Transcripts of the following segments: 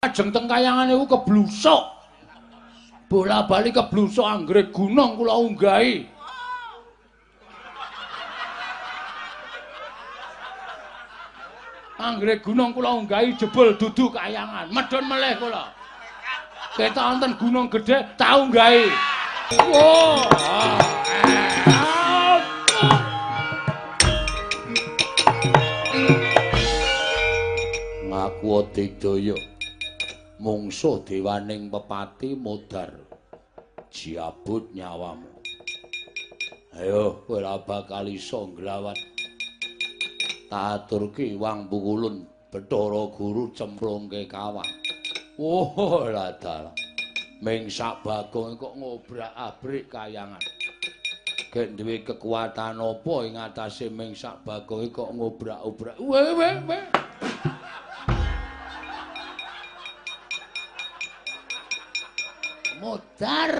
Ajeng teng kayangan niku keblusuk. Bola-bali keblusuk anggrek gunung kula unggahi. Anggrek gunung kula unggahi jebul dudu kayangan. Medhun melih kula. Ketok wonten gunung gedhe tak unggahi. Ngaku Adidaya mungsuh dewaning pepati modar jiabut nyawamu. Ayo kowe ora bakal iso nglawat. Tak aturke Wang Pukulun Bathara Guru cemplungke kawah. Oh lah dalah. Ming sak bagong kok ngobrak-abrik kayangan. Gek duwe kekuatan apa ing atase ming sak bagong kok ngobrak-obrak. Weh. Modar.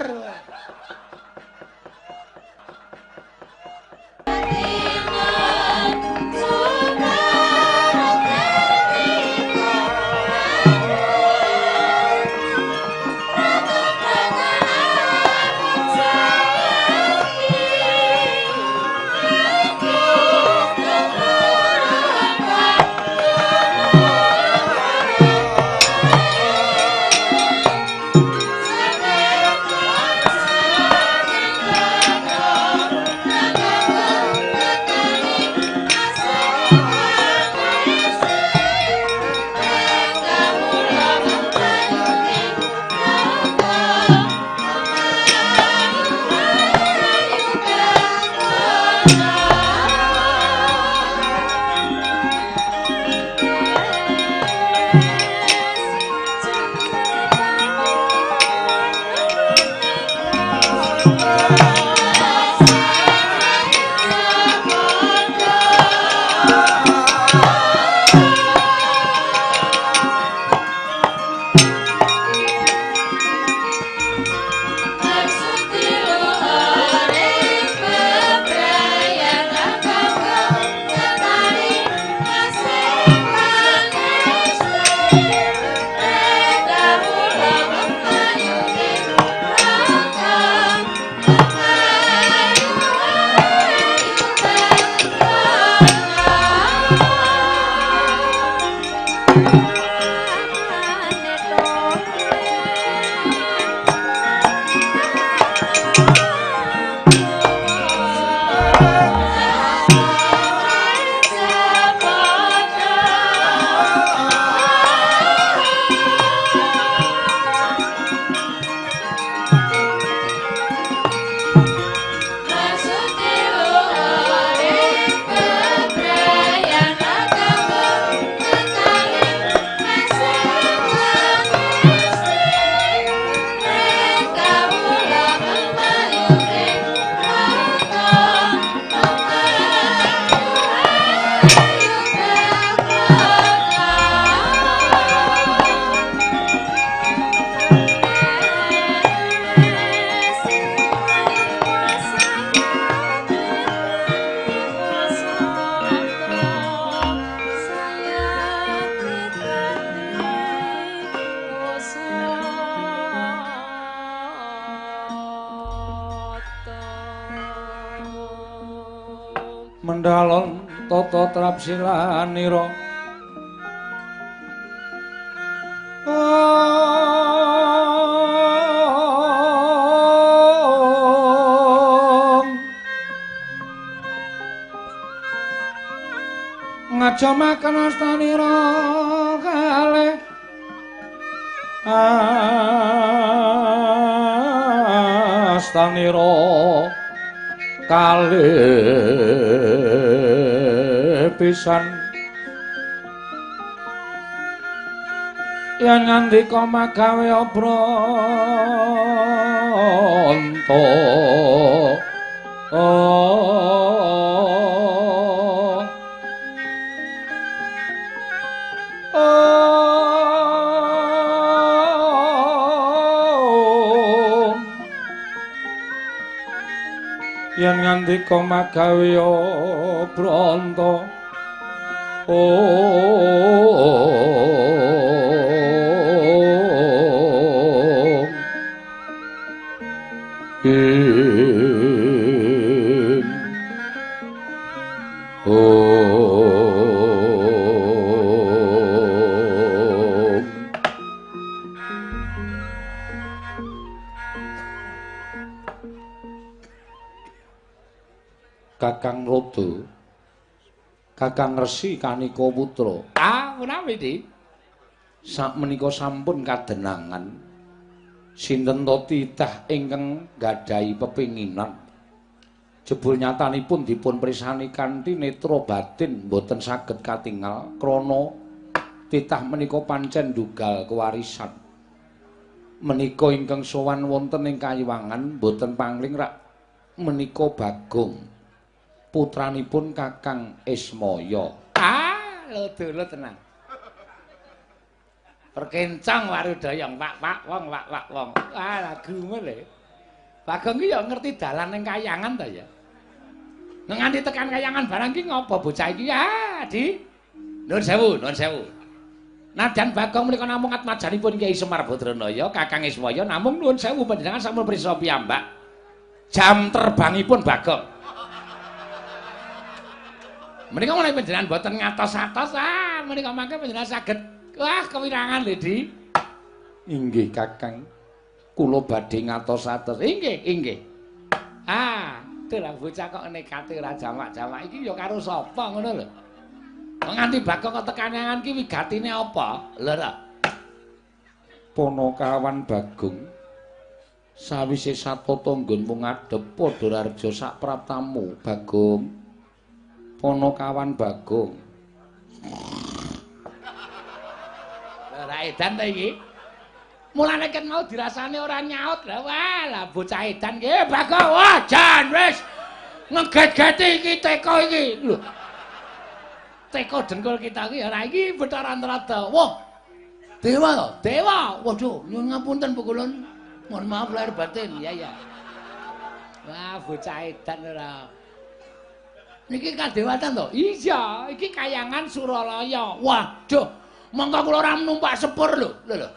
Mendhalon tata trapsilanira ngajamaken astanira kalih astanira kalih pisan yen ngandika magawe Branta yen ngandika magawe Branta Kakang Rodo. Kakang Resi Kanika Putra. Ah, menawi di. Sakmenika sampun kadenangan sinten to titah ingkang gadhahi pepinginan jebul nyatanipun dipun prisani kanthi netra batin boten saged katingal krana titah menika pancen dugal kewarisan menika ingkang sowan wonten ing Kayiwangan boten pangling rak menika Bagong putranipun Kakang Ismaya. Ah, lho tenang. Perkencang warudayang pak wong. Ah, lagu mele. Bagong ki ya ngerti dalan ning Kayangan ta ya. Nang nganti tekan Kayangan barang ki ngopo bocah iki? Ah, Di. Nuwun sewu. Nadan Bagong menika namung atmajanipun Kyai Semar Badranaya, Kakang Ismaya namung nuwun sewu panjenengan sampun prisa piyambak. Jam terbangipun Bagong. Menika menawi panjenengan boten ngatos-atos, menika mangke panjenengan saged wah kewirangan lho, Di. Inggih Kakang, kula badhe ngatos-atos. Inggih. Ah, dalah bocah kok nekate ora jamak-jamak iki ya karo sapa ngono lho. Kok nganti Bagong kok tekanangan ki wigatine apa? Lho ta. Panakawan Bagong sawise satata nggonmu ngadhep padha raja sak praptamu Bagong. Panakawan Bagong. Ora edan ta iki. Mulane ket mau dirasane ora nyaut lha walah bocah edan ki Bagong wah jan wis ngeget-geti iki teko iki lho. Teko dengkul kita ki ora iki Bathara Antarada. Wah. Dewa to? Dewa. Waduh, nyuwun ngapunten Bu Kulun. Mohon maaf lahir batin. Ya. Wah, bocah edan ora. Niki kadewatan to? Iya, iki Kayangan Suralaya. Waduh, mongko kula ora numpak sepur lho. Lho.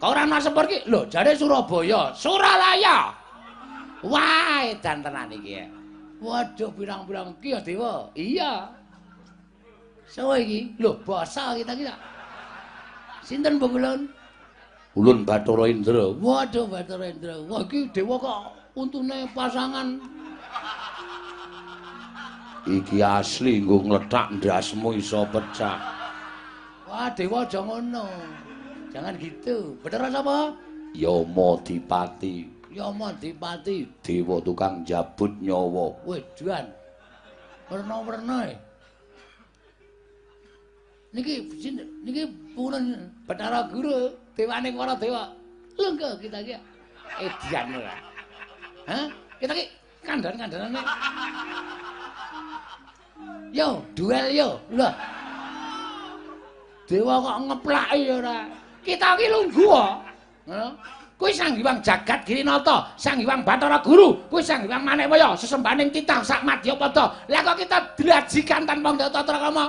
Kok ora ana sepur ki? Lho, jare Surabaya, Suralaya. Wah, edan tenan iki ya. Waduh, pirang-pirang ki ya Dewa. Iya. Sawa iki? Lho, basa kita. Sinten Bu Kulun? Ulun Bathara Indra. Waduh, Bathara Indra. Wah, iki Dewa kok untune pasangan. Iki asli nggo ngletak ndasmu iso pecah. Wah, Dewa aja ngono. Jangan gitu. Bathara sapa? Yama Dipati. Yama Dipati. Dewa tukang jabut nyawa. Wedan. Werna-werna. Niki purun Bathara Guru, dewane para dewa. Lenggo kita iki. Edian ora. Hah? Kita ki kandhan-kandhanane. Yo, duel yo. Lho. Dewa kok ngeplaki ora. Kita ki lungguh kok. Ngono. Kuwi Sang Hyang Jagat Girinata, Sang Hyang Bathara Guru, kuwi Sang Hyang Manikmaya, sesembahaning titah sak Madyapada. Lah kok kita dilajikan tanpa Tatra Krama?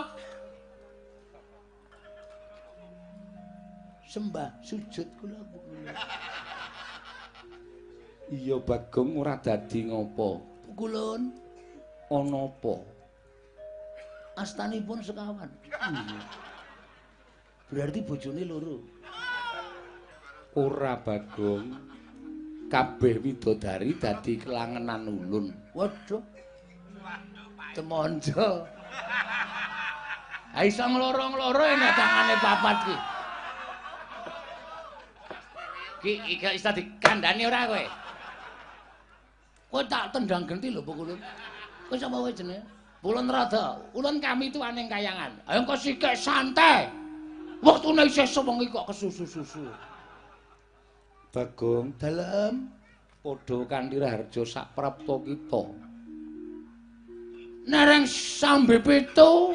Sembah sujud kula. Iya Bagong ora dadi ngopo? Kulun Ana apa? astanipun sekawan. Berarti bojone loro. Ora Bagong. Kabeh widodari dadi kelangenan ulun. Waduh. Temonjo. Ha iso ngloro-ngloro enak tangane papat ki. Iki iso dikandhani ora kowe? Kowe tak tendang genti lho Bu Kulun. Kowe sapa wae jenenge? Ulun Rada. Ulun kami itu aning Kayangan. Ayo engko sikik santai. Wektune isih sewengi kok kesusu-susu. Bagong Dalem padha kanthi raharja sak prapta kita. Nereng sambe pitu.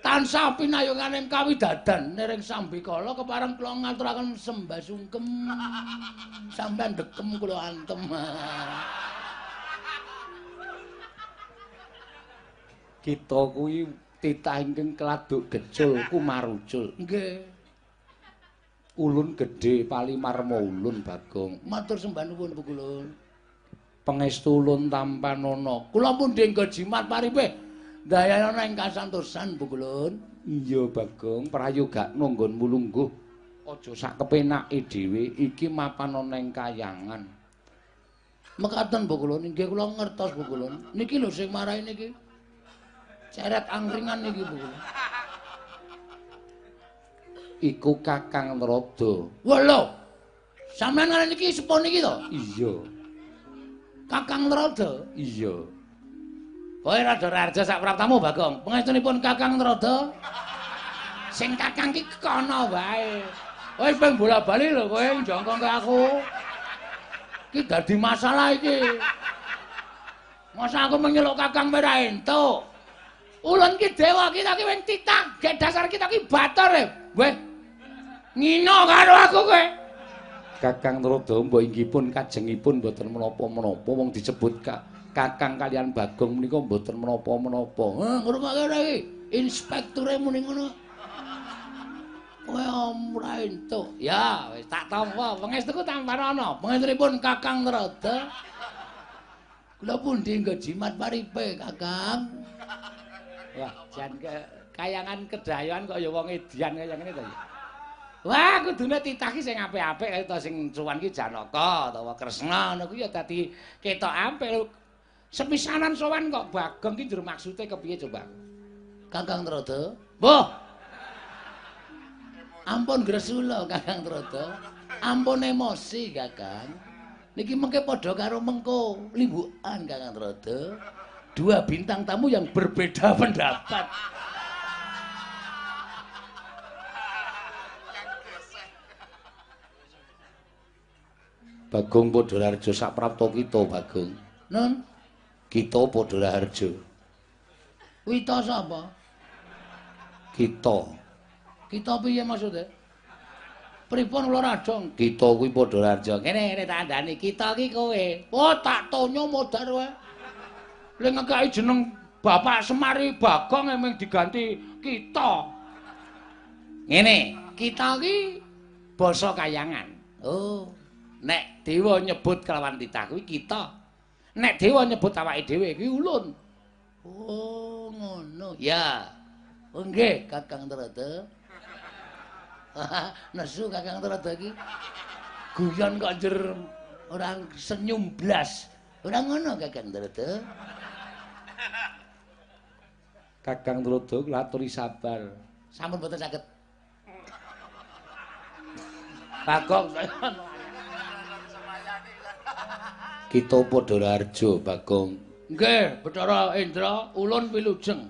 Tansah pinayunganing kawidadan nereng sambi kala kepareng kula ngaturaken sembah sungkem sampean dekem kula antem. Kita kuwi titah ingkang keladuk gecul kumarucul. Nggih. Ulun gedhe palimarma ulun Bagong. Matur sembah nuwun Bu Kulun. Pangestu ulun tampanana. Kula pun denggo jimat paripe. Dayana ing kasantosan Bu Kulun. Iya Bagong, prayogakno nggonmu lungguh. Aja sak kepenake dhewe, iki mapan ana ing Kayangan. Mekaten Bu Kulon, nggih kula ngertos Bu Kulon. Niki lho sing marahi niki. Ceret angkringan niki Bu Kulon. Iku Kakang Narada. Wah lho. Sampeyan ngarani niki sepo niki to? Iya. Kakang Narada. Iya. Kowe rada raja sak praptamu Bagong. Pangestunipun Kakang Narada. Sing Kakang ki kono wae. Wis ping bola-bali lho kowe njongkong ke aku. Ki dadi masalah iki. Masa aku menyeluk Kakang ora entuk. Ulun ki dewa kita ki wing titah, gek dasar kita ki batur e. Weh. Ngino karo aku kowe. Kakang Narada mbok inggihpun kajengipun mboten menapa-menapa wong disebut Kakang kalian Bagong menika mboten menapa-menapa. Ngrungokke iki. Inspekture muni ngono. Kowe ora entuk. Ya, wis tak tampa. Pangestuku tampan ana. Pangestunipun Kakang Narada. Kula pundi nggo jimat paripe, Kakang? Wah, jan kayangan kedayoan kok ya wong edian kaya ngene to ya. Wah, kudune titah ki sing apik-apik kaya to sing suwan ki Janaka utawa Kresna ngono kuwi ya dadi ketok apik lho. Sepisanan sowan kok Bagong ki njur maksude kepiye coba? Kakang Narada? Mbah. Ampun gresula Kakang Narada. Ampun emosi Kakang. Niki mengke padha karo mengko limbukan Kakang Narada. Dua bintang tamu yang berbeda pendapat. Bagong Padharjo sak prapta kita Bagong. Nun, Kita Padharjo. Wita sapa? Kita. Kita piye maksude? Pripun kula radong? Kita kuwi Padharjo. Ngene tak andani, kita ki kowe. Oh, tak tonyo modar wae. Lek ngekaki jeneng Bapak Semari Bagong emeng diganti kita. Ngene, kita ki basa kayangan. Oh, nek dewa nyebut kelawan titah kuwi kita. Nek dewa nyebut awake dhewe kuwi ulun. Oh, ngono. Ya. Oh nggih, Kakang Narada. Nesu Kakang Narada iki. Guyon kok njur orang senyum blas. Ora ngono Kakang Narada. Kakang Narada ngaturi sabar. Sampun mboten saged. Bagong Kita Padharjo Bagong. nggih, Bathara Indra, ulun wilujeng.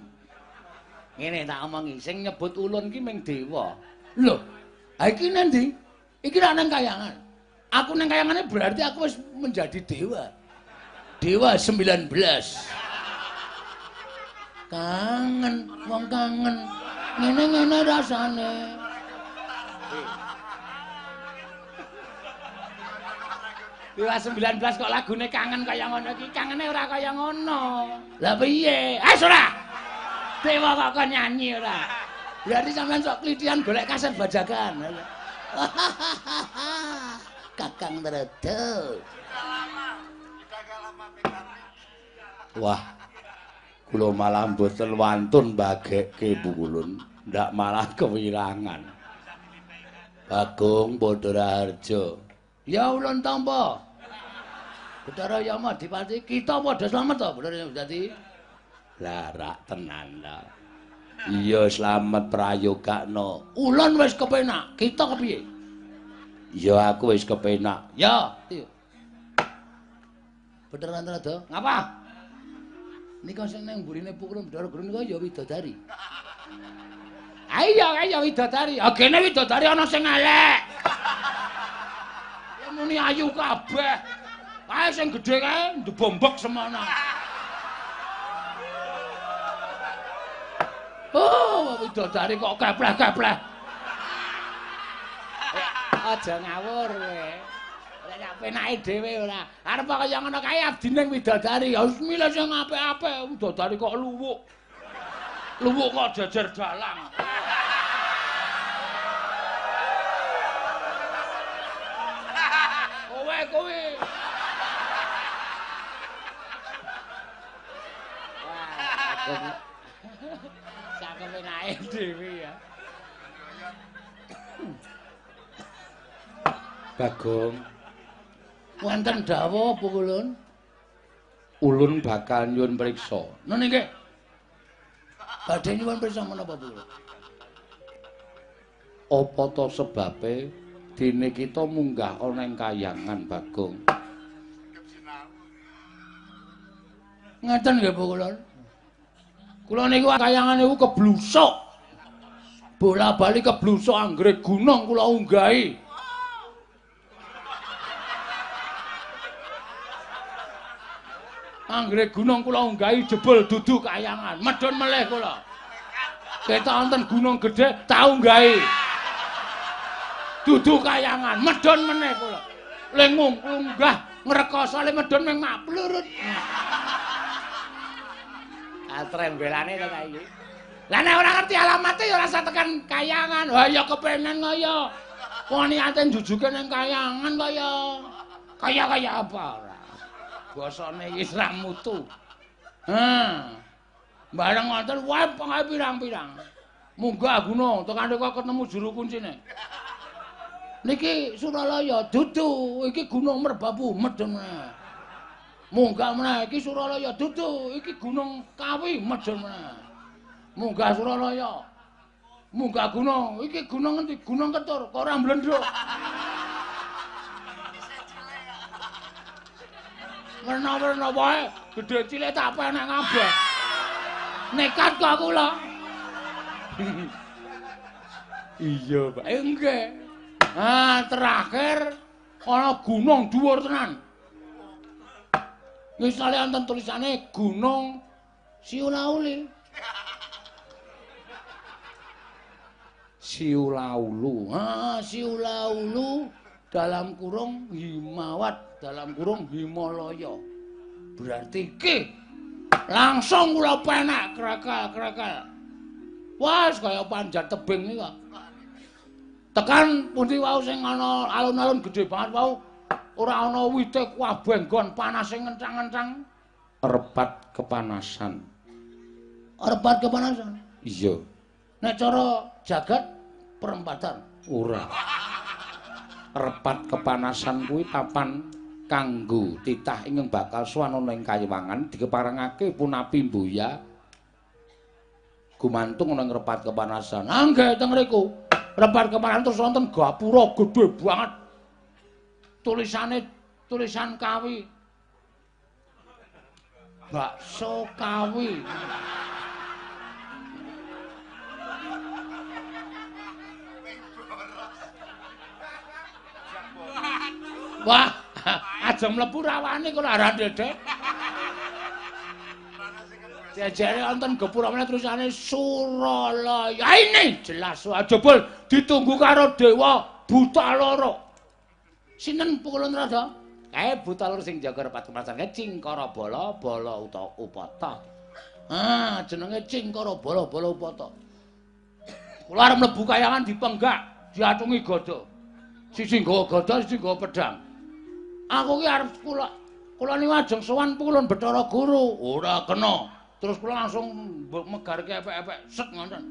Ngene tak omongi, sing nyebut ulun ki ming dewa. Lho, ha iki nendi? Iki ra nang kayangan. Aku nang kayangane berarti aku wis menjadi dewa. Dewa 19. Kangen, wong kangen. Ngene-ngene rasane. Dewa 19 kok lagune kangen kaya ngono iki. Kangene ora kaya ngono. Lah piye? Ora. Dewa kok kon nyanyi ora. Berarti sampean sok klithian golek kaset bajakan. Kakang Narada. Wah. Kula malah mboten wantun bagekke Pulun, ndak malah kewirangan. Bagong Padharjo. Ya ulun tampa. Bathara Yama Dipati, kita padha slamet to, bener dadi. Lah rak tenan ta. Iya slamet prayogakno. Ulun wis kepenak, kita kepiye? Ya aku wis kepenak. Ya, iya. Bathara Narada, ngapa? Nika sing nang mburine Pukulun Bathara Guru nika ya widodari. Ayo widodari. Agene widodari ana sing elek. Ya muni ayu kabeh. Ae sing gedhe kae ndebombek semono. Oh, widodari kok kepleh-kepleh. Aja ngawur kowe. Lek nek penake dhewe ora. Arep kaya ngono kae abdine widodari. Ya wis milih sing apik-apik. Widodari kok luwuk. Luwuk kok jejer dalang. Kowe. Wah, sak kepenake dhewe ya. Bagong. Wonten dawuh apa kula? Ulun bakal nyuwun priksa. Nun nggih. Badhe nyuwun priksa menapa kula? Apa to sebabe dene kita munggah ana ing Kahyangan Bagong? Ngeten nggih Bu kula. Kula niku Kahyangan niku keblusuk. Bola-bali keblusuk anggrek gunung kula unggahi. Anggrek gunung kula unggahi jebul dudu Kahyangan. Medhun melih kula. Ketok wonten gunung gedhe tak unggahi. Dudu Kahyangan, medhun meneh kula. Ling munggah ngrekoso le medhun ming mak plurut. Atren belane to ta iki. Lah nek ora ngerti alamate ya ora usah tekan Kahyangan. Wah ya kepenen kaya wong niate jujuke ning Kahyangan kaya kaya apa ora. Basane wis ra mutu. Bareng wonten wae pengae pirang-pirang. Munggah gunung tekan kok ketemu juru kuncine. Niki Suralaya dudu, iki Gunung Merbabu medhun meneh. Munggah meneh iki Suralaya dudu, iki Gunung Kawi medhun meneh. Munggah Suralaya. Munggah gunung, iki gunung endi? Gunung Ketur, kok ora mblendruk. Werna-werna wae, gedhe cilik tak penek kabeh. Nekat kok kula. Iya, Pak. Nggih. Terakhir ana gunung dhuwur tenan. Misale wonten tulisane Gunung Siulauli. Siulaulu. Siulaulu dalam kurung Himawat dalam kurung Himalaya. Berarti iki langsung kula penak krekal-krekal. Wes kaya panjat tebing iki kok. Tekan pundi wau sing ana alun-alun gedhe banget wau ora ana wite kabeh nggon panase ngencang-ngencang. Repat kepanasan. Repat kepanasan? Iya. Nek cara jagat perempatan ora. Repat kepanasan kuwi papan kanggo titah ingkang bakal swanana ing Kahyangan dikeparengake punapi mboya gumantung ana ing repat kepanasan. Nggih teng mriku. Repat kepanasan terus wonten gapura gedhe banget. Tulisan Kawi. Bakso Kawi. Wah, aja mlebu rawane kok ora ndedek. Jajare wonten gapura meneh tulisane Suralaya. Ini jelas aja bol ditunggu karo dewa buta loro. Sinten pukulun rada? Kae buta loro sing jaga repat kepanasan kae Cingkara Bala, Bala Upata. Jenenge Cingkara Bala, Bala Upata. Kula arep mlebu Kahyangan dipenggak, diatungi gada. Siji nggawa gada, siji nggawa pedhang. Aku ki arep kula niku ajeng sowan pukulun Bathara Guru. Ora kena. Terus kula langsung megarke epek-epek set ngoten.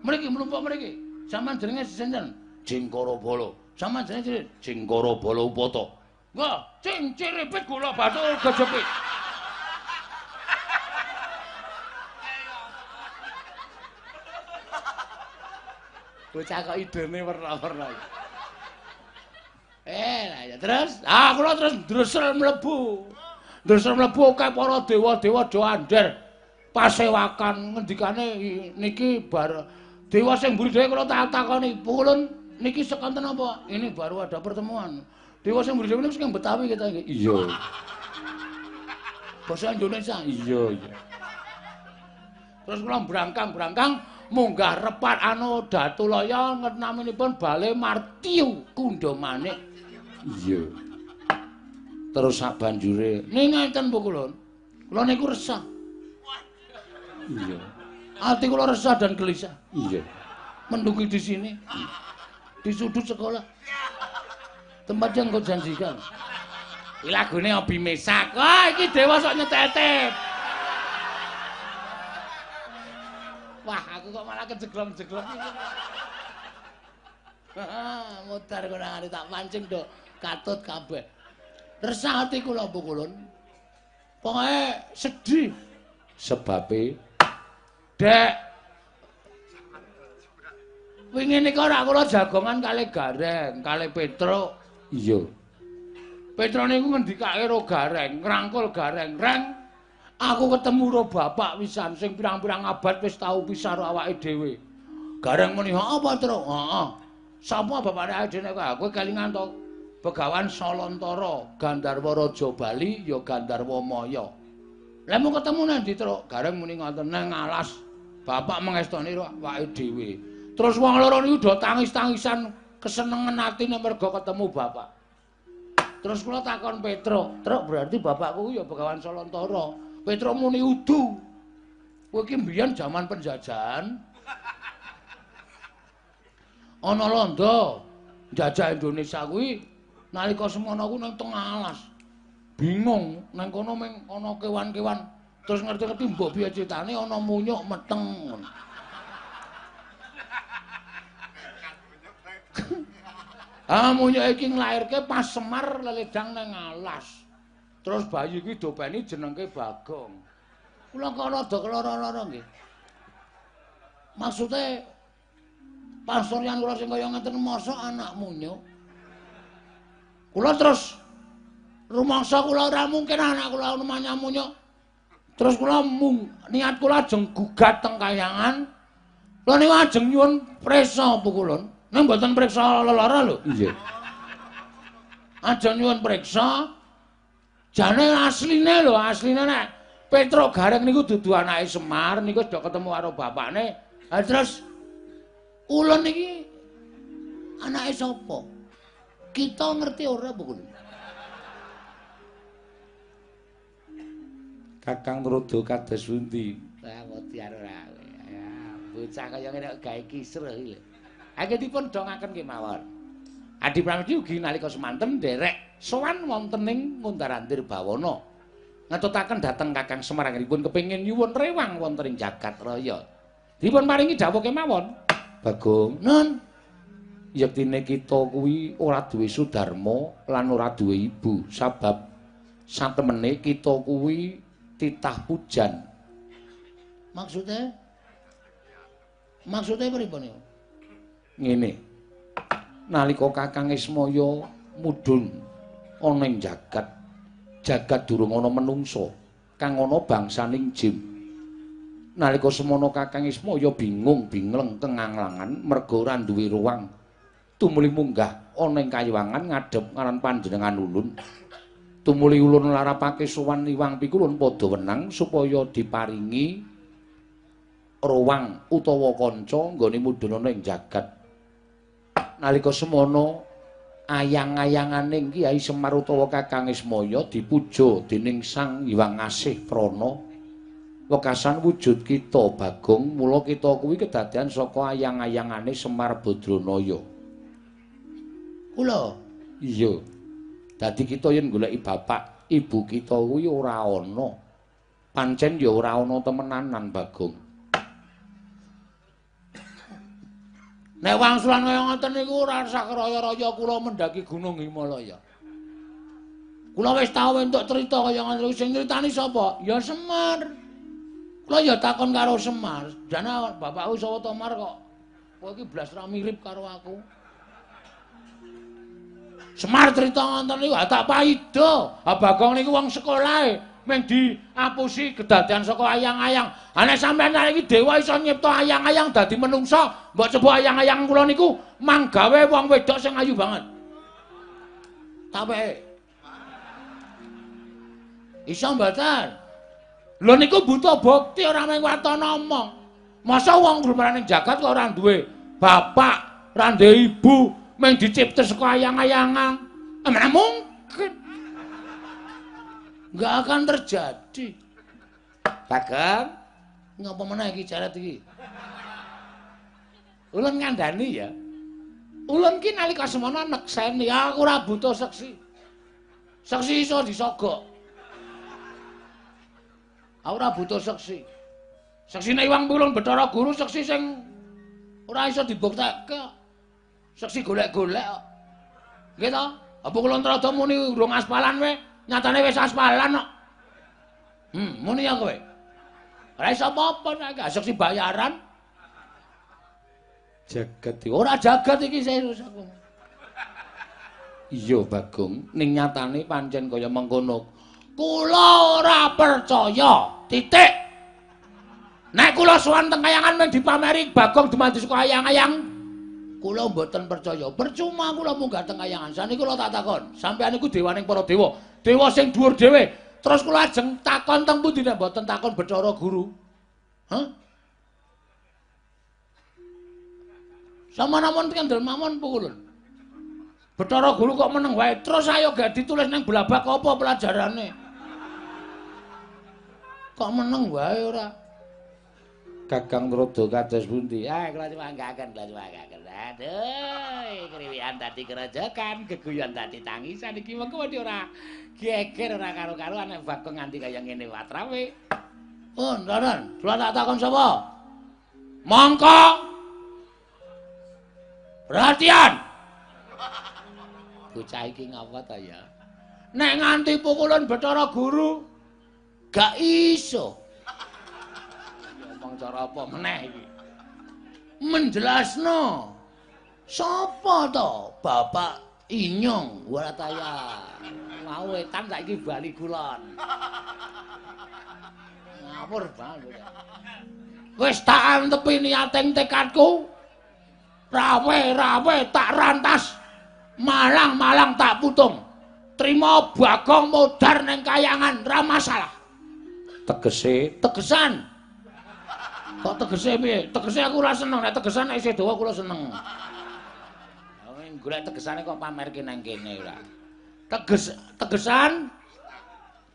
Mriki mlumpuk mriki. Sampeyan jenenge sinten? Cingkara Bala. Sampeyan jenenge Cingkara Bala Upata. Wah, cing ciripit kula batu gejepit. Bocah kok idene werna-werna. Lah ya terus, kula terus ndresel mlebu. Ndresel mlebu akeh para dewa-dewa do andher. Pasewakan ngendikane niki bar dewa sing mburi dhewe kula tak takoni, "Pukulun niki sekonten apa?" Ini baru ada pertemuan. Dewa sing mburi dhewe niku sing Betawi kita iki. Iya. Basa Indonesia. Iya. Terus kula brangkang munggah repat anu Datulaya naminipun Bale Martiu Kundamanik. Iya. Terus sabanjure ning ngenten Pukulun. Kula niku resah. Iya. Ati kula resah dan gelisah. Iya. Mendungi di sini. Di sudut sekolah. Tempat yang kau janjikan. Iki lagune Obi Mesak. Wah, iki dewa sok nyetetep. Wah, aku kok malah kejeglom-jeglom iki. Mutar kok nang tak pancing, Dok. Katut kabeh. Resah ati kula Bu Kulon. Pokoke sedih. Sebabe Dek. Wingi nika ora kula jagongan kalih Gareng, kalih Petruk. iya. Petruk niku ngendikake karo Gareng, ngrangkul Gareng, "Reng, aku ketemu karo bapak pisan sing pirang-pirang abad wis tau pisah karo awake dhewe." Gareng muni, "Heeh, Petruk." "Heeh." "Sapa bapakne awake dhewe kowe? Kowe kelingan to Begawan Salantara, Gandarwa Raja Bali ya Gandarwa Maya." "Lah mung ketemu nang ndi, Truk?" Gareng muni ngoten, "Nang alas. Bapak mengestoni awake dhewe." Terus wong loro niku do tangis-tangisan kesenengan atine merga ketemu bapak. Terus kula takon Petruk, "Truk, berarti bapakku ya Begawan Salantara." Petruk muni, "Udu. Kowe iki mbiyen jaman penjajahan ana londo njajah Indonesia kuwi nalika semono ku ning tengah alas. Bingung nang kono mung ana kewan-kewan. Terus ngerti-ngerti mbok piye critane ana munyuk meteng." Munyuk iki nglairke pas Semar leledang nang alas. Terus bayi iki dopeni jenengke Bagong. Kula kok rada keloro-loro nggih. Maksude pasuryan kula sing kaya ngeten mosok anak munyuk. Kula terus rumangsa kula ora mungkin anak kula namanya munyuk. Terus kula niat kula ajeng gugat teng kahyangan. Kula niku ajeng nyuwun prisa Bu Kulon. Nek mboten priksa lelara lho. Iya. Ajeng nyuwun priksa. Jane asline lho, asline nek Petruk Gareng niku dudu anake Semar, niku sudah ketemu karo bapakne. Lah terus ulun iki anake sapa? Kita ngerti ora, Bu Kulon? Kakang Rodo kados pundi? Lah wedi ora. Ya, bocah kaya ngene gawe kisruh iki lho. Anggenipun dongaken kemawon. Adi Pramesti ugi nalika semanten nderek sowan wonten ing Ngundarantir Bawana. Ngetutaken dhateng Kakang Semar anggenipun kepengin nyuwun rewang wonten ing jagat raya. Dipun paringi dawuh kemawon. Bagong, Nun, yektine kita kuwi ora duwe sudarma lan ora duwe ibu, sabab satemene kita kuwi titah pujan. maksudnya pripun niku? Ngene. Nalika Kakang Ismaya mudhun ana ing jagat durung ana menungsa kang ana bangsaning jin. Nalika semana Kakang Ismaya bingung-bingleng kenganglangan merga ora duwe ruang tumuli munggah ana ing kayiwangan ngadhep ngaran panjenengan ulun. Tumuli ulun larapake sowan Iwang Pikulun padha wenang supaya diparingi ruang utawa kanca nggone mudhun ana ing jagat. Nalika semana ayang-ayanganing Kyai Semar utawa Kakang Ismaya dipuja dening Sang Hyang Asih Prana. Wekasan wujud kita Bagong, mula kita kuwi kedadian saka ayang-ayangane Semar Badranaya. Kula. Iya. Dadi kita yen goleki bapak, ibu kita kuwi ora ana. Pancen ya ora ana temenanan Bagong. Nek wangsulan kaya ngoten niku ora sakraya-raya kula mendaki Gunung Himalaya. Kula wis tau entuk crita kaya ngoten sing nyritani sapa? Ya Semar. Kula ya takon karo Semar, "Jana bapakku sapa to Mar kok kowe iki blas ra mirip karo aku?" Semar crita ngoten niku tak paido. Bagong niku wong sekolahe mung diapusi kedadian saka ayang-ayang. Nek sampeyan iki dewa iso nyipta ayang-ayang dadi menungsa, mbok coba ayang-ayang kula niku manggawe wong wedok sing ayu banget. Tapeke. Iso mboten? Lho niku butuh bukti ora mung watana omong. Masa wong lumraning jagat kok ora duwe bapak, ora duwe ibu, mung dicipta saka ayang-ayangan. Mana mungkin? Enggak akan terjadi. Bagong, ngapa meneh iki jaret iki? Ulun ngandani ya. Ulun ki nalika semana nekseni, aku ora butuh seksi. Seksi iso disogok. Aku ora butuh seksi. Seksine Iwang Pikulun Bathara Guru seksi sing ora iso dibuktekke. Seksi golek-golek kok. Nggih to? Apa kula Antarada muni urung aspalan we? Nyatane wis aspalan kok. Muni ya kowe. Ora iso apa-apa nek asok si bayaran. Jagat ora jagat iki serius aku. Iya Bagong, ning nyatane pancen kaya mengkono. Kula ora percaya. Titik. Nek kula sowan teng kayangan men dipameri Bagong dumadi saka ayang-ayang, kula mboten percaya. Percuma kula munggah teng kayangan. Saniki kula tak takon, sampeyan iku dewaning para dewa. Dewa sing dhuwur dhewe. Terus kula ajeng takon teng pundi nek mboten takon Bathara Guru. Hah? Sama-namun kendel mawon pukulun. Bathara Guru kok meneng wae. Terus ayo gak ditulis nang blabak apa pelajarane. Kok meneng wae ora? Kakang Rada kados pundi? Kula cumanggaken. Aduh, kriwikan dadi kerojokan, geguyon dadi tangisan iki mengko ora geger ora karo-karuan nek Bagong nganti kaya ngene watrawe. Oh, Ndaran, kula tak takon sapa? Mongko. Perhatian. Bocah iki ngapa ta ya? Nek nganti pukulan Bathara Guru gak iso. Ngomong cara apa meneh iki? Menjelasno. Sapa to? Bapak Inyong Warataya. Mau wetan saiki bali kulon. Ngawur banget. Wis tak antepi niating tekadku. Rawe tak rantas. Malang tak putung. Trima Bagong modar ning kayangan ra masalah. Tegesan. Kok tegese piye? Tegese aku ora seneng, nek tegesan nek isih dawa kula seneng. Golek tegesane kok pamerke nang kene ora. Tegesan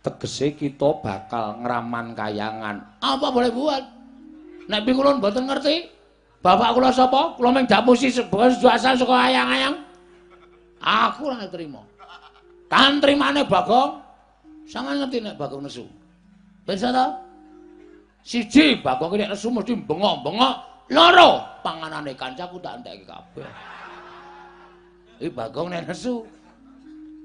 tegese kita bakal ngraman kayangan. Apa boleh buat? Nek pikulun mboten ngerti. Bapak kula sapa? Kula mung damusi asal saka ayang-ayang. Aku ora trima. Kan trimane Bagong. Sampeyan ngerti nek Bagong nesu. Pirsa ta? Siji, Bagong nek nesu mesti bengok-bengok. Loro, panganane kancaku tak entekake kabeh. Iki Bagong nek nesu.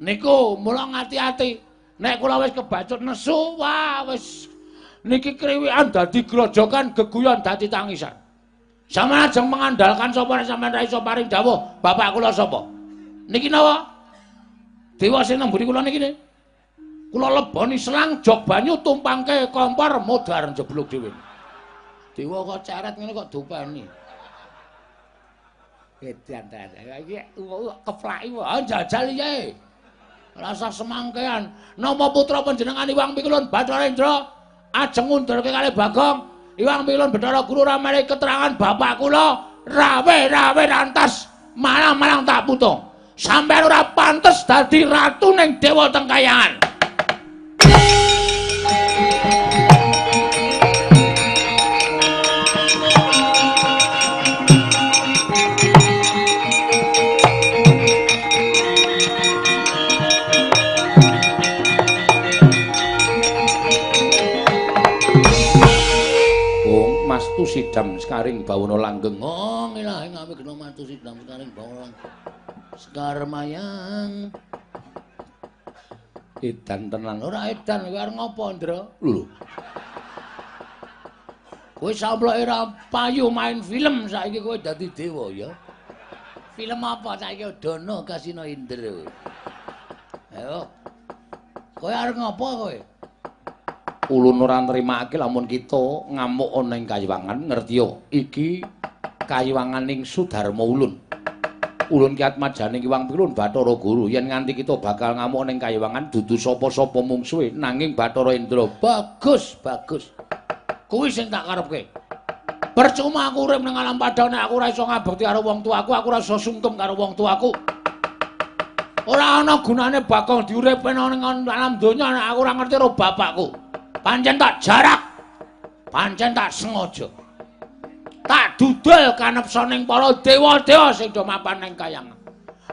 Niku mula ngati-ati. Nek kula wis kebacut nesu, wah wis niki kriwikan dadi grojokan, geguyon dadi tangisan. Sampeyan ajeng mengandalkan sapa nek sampeyan ra iso paring dawuh, bapak kula sapa? Niki napa? Dewa sing nang mburi kula niki. Kula leboni selang jog banyu tumpangke kompor modar jeblok dhewe. Dewa kok ceret ngene kok dopeni. Edan ta. Iki keflaki wae jajal iki. Rasa semangkean. Napa putra panjenengan Iwang Pikulun Bathara Indra ajeng ngundurke kalih Bagong. Iwang Pikulun Bathara Guru ramene keterangan bapak kula rawe rantas malang tak putung. Sampeyan ora pantes dadi ratu ning dewa teng kayangan. Mastu sidam sekaring bawana langgeng. Oh, ilahi ngami kena mastu sidam sekaring bawana langgeng. Sekar mayang. Edan tenan. Ora edan kowe arep ngopo, Ndra? Lho. Kowe samploke ra payu main film saiki kowe dadi dewa ya. Film apa saiki Dono Kasino Indra. Ayo. Kowe arep ngopo kowe? Ulun ora nrimake lamun kita ngamuk ana ing Kayiwangan, ngerti yo. Iki Kayiwanganing Sudarma Ulun. Ulun ki atmajaning Iwang Pikulun Bathara Guru. Yen nganti kita bakal ngamuk ning Kayiwangan dudu sapa-sapa mungsuhe nanging Bathara Indra. Bagus. Kuwi sing tak karepke. Percuma aku urip ning alam padha nek aku ora iso ngabekti karo wong tuaku, aku ora iso sungkem karo wong tuaku. Ora ana gunane Bagong diuripke ning alam donya nek aku ora ngerti karo bapakku. Pancen tak jarak. Pancen tak sengaja. Tak dudul kanepsa ning para dewa-dewa sing do mapan ning kayangan.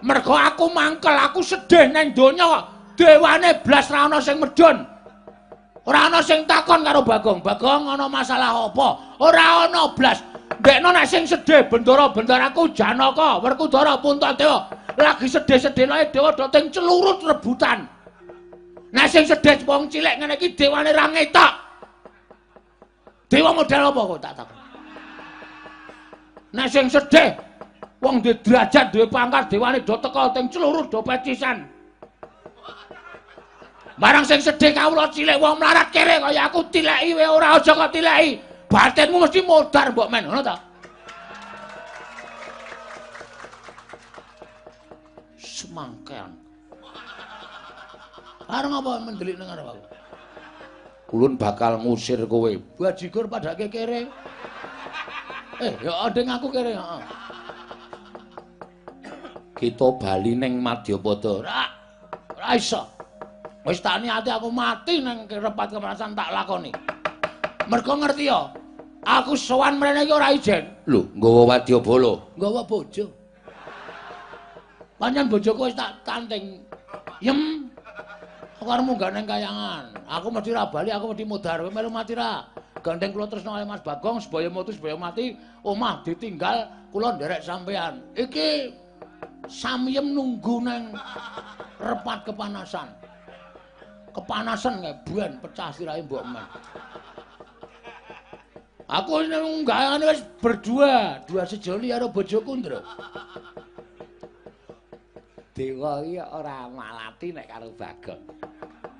Mergo aku mangkel, aku sedih ning donya kok dewane blas ra ana sing medhun. Ora ana sing takon karo Bagong. Bagong ana masalah apa? Ora ana blas. Ndekno nek sing sedih bendara-bendaraku Janaka, Werkudara, Puntadewa. lagi sedih-sedih dewa do teng celurut rebutan. Nah sing sedih wong cilik ngene iki dewane ra ngetok. Dewa model apa kok tak takon. Nah sing sedih wong duwe derajat, duwe pangkat, dewane do teka teng celurut do pecisan. Barang sing sedih kawula cilik wong mlarat kere kaya aku tileki wae ora aja kok tileki. Batinmu mesti modar mbok men, ngono ta? Semangkean. Areng apa mendelik nang arep aku? Ulun bakal ngusir kowe. Bajigur padake kere. Ya adeng aku kere, heeh. Kita bali ning Madyapada. Ora iso. Wis tak niati aku mati nang repat kemanasan tak lakoni. Mergo ngerti ya, aku sowan mrene iki ora ijen. Lho, nggawa wadyabala. Nggawa bojo. Pancen bojoku wis tak tanting. Yem. Aku arep munggah nang kayangan. Aku mesti ra bali, aku mesti mudhar. Kowe melu mati ra? Gandeng kula tresno kali Mas Bagong, sebaya mati, omah ditinggal, kula nderek sampean. Iki samyem nunggu nang repat kepanasan. Kepanasan kae buan pecah sirahe mbok men. Aku nunggahane wis berdua, dua sejoli karo bojoku ndro. Dewa iki ora malati nek karo Bagong.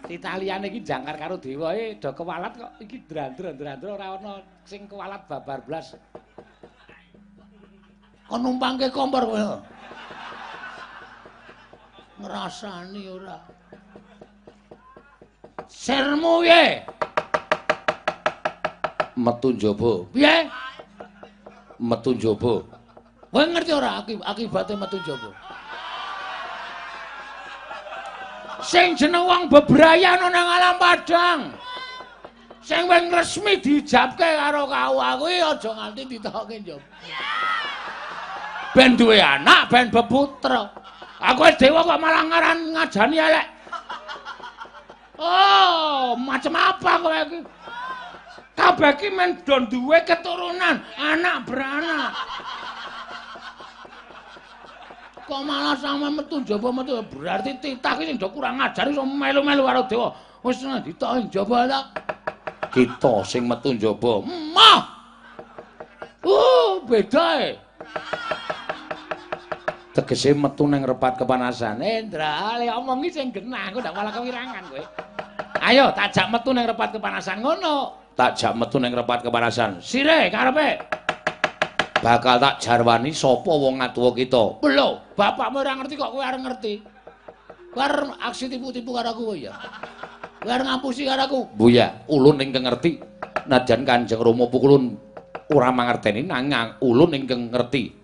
Titaliane iki jangkar karo dewa do kewalat kok iki drandra-drandra ora ana sing kewalat babar blas. Kon numpangke kompor kowe. Ngrasani ora. Sermu piye? Metu njaba. Piye? Metu njaba. Kowe ngerti ora akibate metu njaba? Sing jeneng wong bebrayan nang alam padang. Sing wing resmi dijabke karo kawah kuwi aja nganti ditokke njaba. Ben duwe anak, ben beputra. Aku dewa kok malah ngaran ngajani elek. Oh, macam apa kowe iki? Kabeh iki men do duwe keturunan, anak beranak. Kok malah sampe metu njaba metu berarti titah iki sing do kurang ajar iso melu-melu karo dewa. Wis ditokke njaba ta. Kita sing metu njaba. Mah. Beda e. Tegese metu ning repat kepanasan. Indra, le omongi sing genah, aku ndak malah kewirangan kowe. Ayo tajak metu ning repat kepanasan ngono. Tajak metu ning repat kepanasan. Sire karepe. Bakal tak jarwani sapa wong atuwa kita. Lho, bapakmu ora ngerti kok kowe arep ngerti. Kowe arep aksi tipu-tipu karo aku ya. Kowe arep ngapusi karo aku. Buya, ulun ingkang ngerti. Najan Kanjeng Rama pukulun ora mangerteni nanging ulun ingkang ngerti.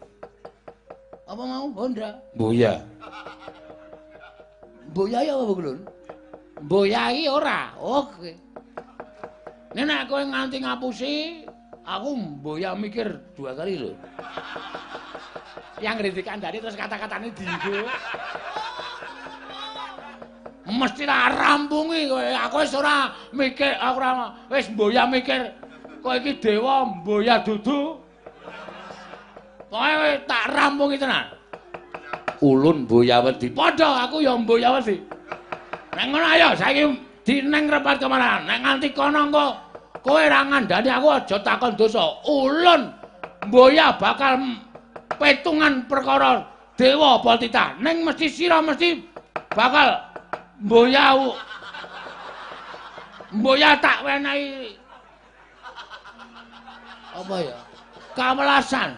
Apa mau Bondra? Buya. Buya ya apa pukulun? Buya iki ora. Oke. Nek kowe nganti ngapusi aku mboya mikir dua kali lho. Yang ngritik kandhane terus kata-katane dienggo. Mesti ra rampungi kowe. Aku wis ora mikir, aku ora wis mboya mikir kowe iki dewa mboya dudu. Kowe tak rampungi tenan. Ulun mboya wedi. Padha aku ya mboya wedi. Nek ngono ayo saiki dineng repat kemana? Nek nganti kono engko kowe ra ngandani aku aja takon dosa. Ulun mboya bakal petungan perkara dewa apa titah. Ning mesti sira mesti bakal mboya tak wenehi apa ya? Kamelasan.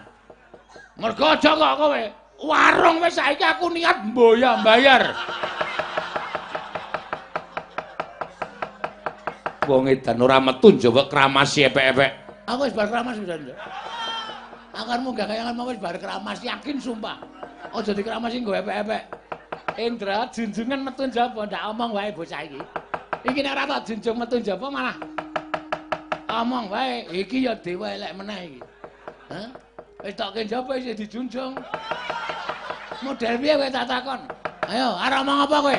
Mergo aja kok kowe warung wis saiki aku niat mboya mbayar. Wong edan ora metu njaba kramasi epek-epek. Aku wis bar kramas wis. Akan munggah kayangan mau wis bar kramas yakin sumpah. Aja dikramasi nggo epek-epek. Indra junjungan metu njaba ndak omong wae bocah iki. Iki nek ora tak junjung metu njaba malah omong wae iki ya dewa elek meneh iki. Hah? Wis tokke njaba isih dijunjung. Model piye kowe tak takon? Ayo, arep omong apa kowe?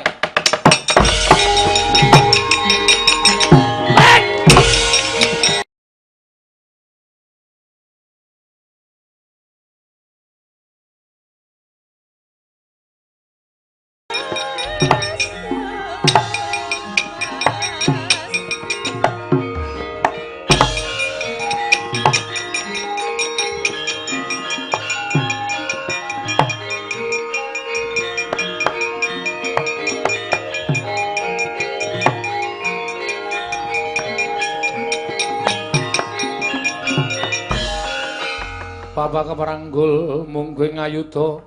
Kepapak keparanggul mungguing ayuda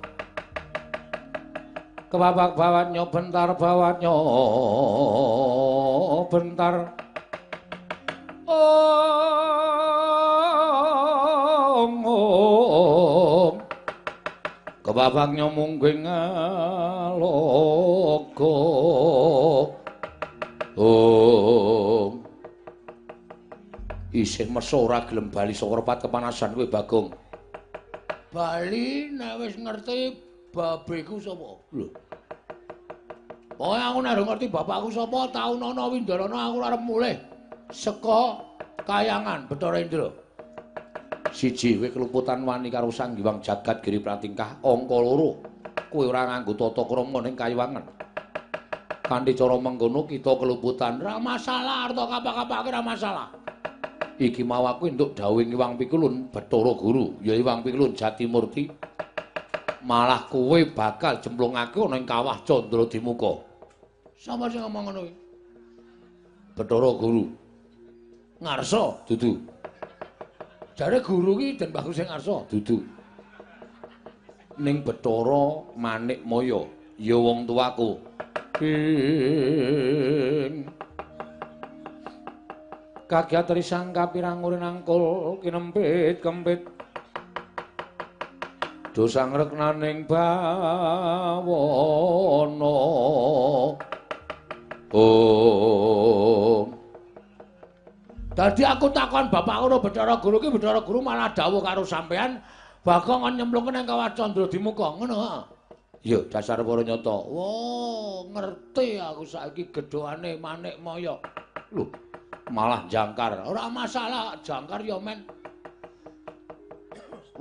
kepapak bawatnya bentar bawatnya bentar kepapaknya mungguing aloga isin meso ora gelem bali saka repat kepanasan kowe Bagong. Bali nek wis ngerti babeku sapa? Lho. Pokoke aku nek ngerti bapakku sapa, taun ana Windarana aku arep mulih saka Kayangan Bathara Indra. Siji kowe keluputan wani karo Sang Hyang Jagat Giri Pratingkah, angka loro kowe ora nganggo tata krama ning Kayangan. Kanthi cara mengkono kita keluputan Ra masalah, arta kapak-kapake ra masalah. Iki mau aku entuk dawuh Iwang Pikulun Bathara Guru, ya Iwang Pikulun Jatimurti. Malah kowe bakal jemplungake ana ing kawah Candra Dimuka. Sapa sing ngomong ngono iki? Bathara Guru. Ngarsa, Dudu. Jare guru ki Den Bagus sing ngarsa. Dudu. Ning Bathara Manikmaya, ya wong tuaku. Kagiat risang kapirang urin angkul kinempit kempit dosang reknaning bawana Dadi aku takon bapakku karo Bathara Guru ki Bathara Guru malah dawuh karo sampean Bagong kon nyemplungke nang kawah Candra Dimuka ngono ha. Ya dasar para nyata. Oh, ngerti aku saiki gedhoane Manikmaya. Lho, malah jangkar. Ora masalah, jangkar ya men.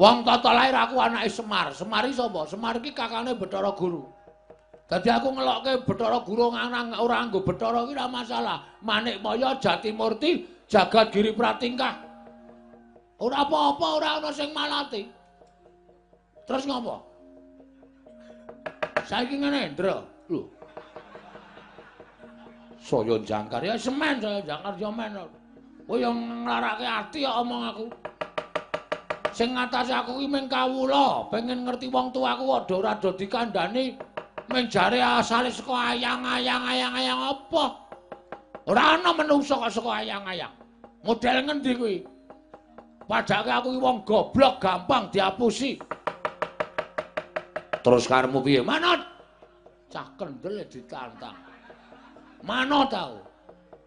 Wong tata lair aku anake Semar. Semar iki sapa? Semar iki kakane Bathara Guru. Dadi aku ngelokke Bathara Guru ora nganggo Bathara iki ora masalah. Manikmaya Jatimurti Jagat Giri Pratingkah. Ora apa-apa, ora ana sing malati. Terus ngopo? Saiki ngene, Ndra. Lho. Saya jangkar Ya semen saya jangkar ya men. Kowe yo nglarake ati ya omong aku. Sing ngatasi aku ki mung kawula, pengen ngerti wong tuaku ora dikandhani mung jare asale saka ayang-ayang apa? Ora ana menungso kok saka ayang-ayang. Model ngendi kuwi? Padake aku ki wong goblok gampang diapusi. Terus karemu piye? Manut. Cah kendel ditantang. Manut tau.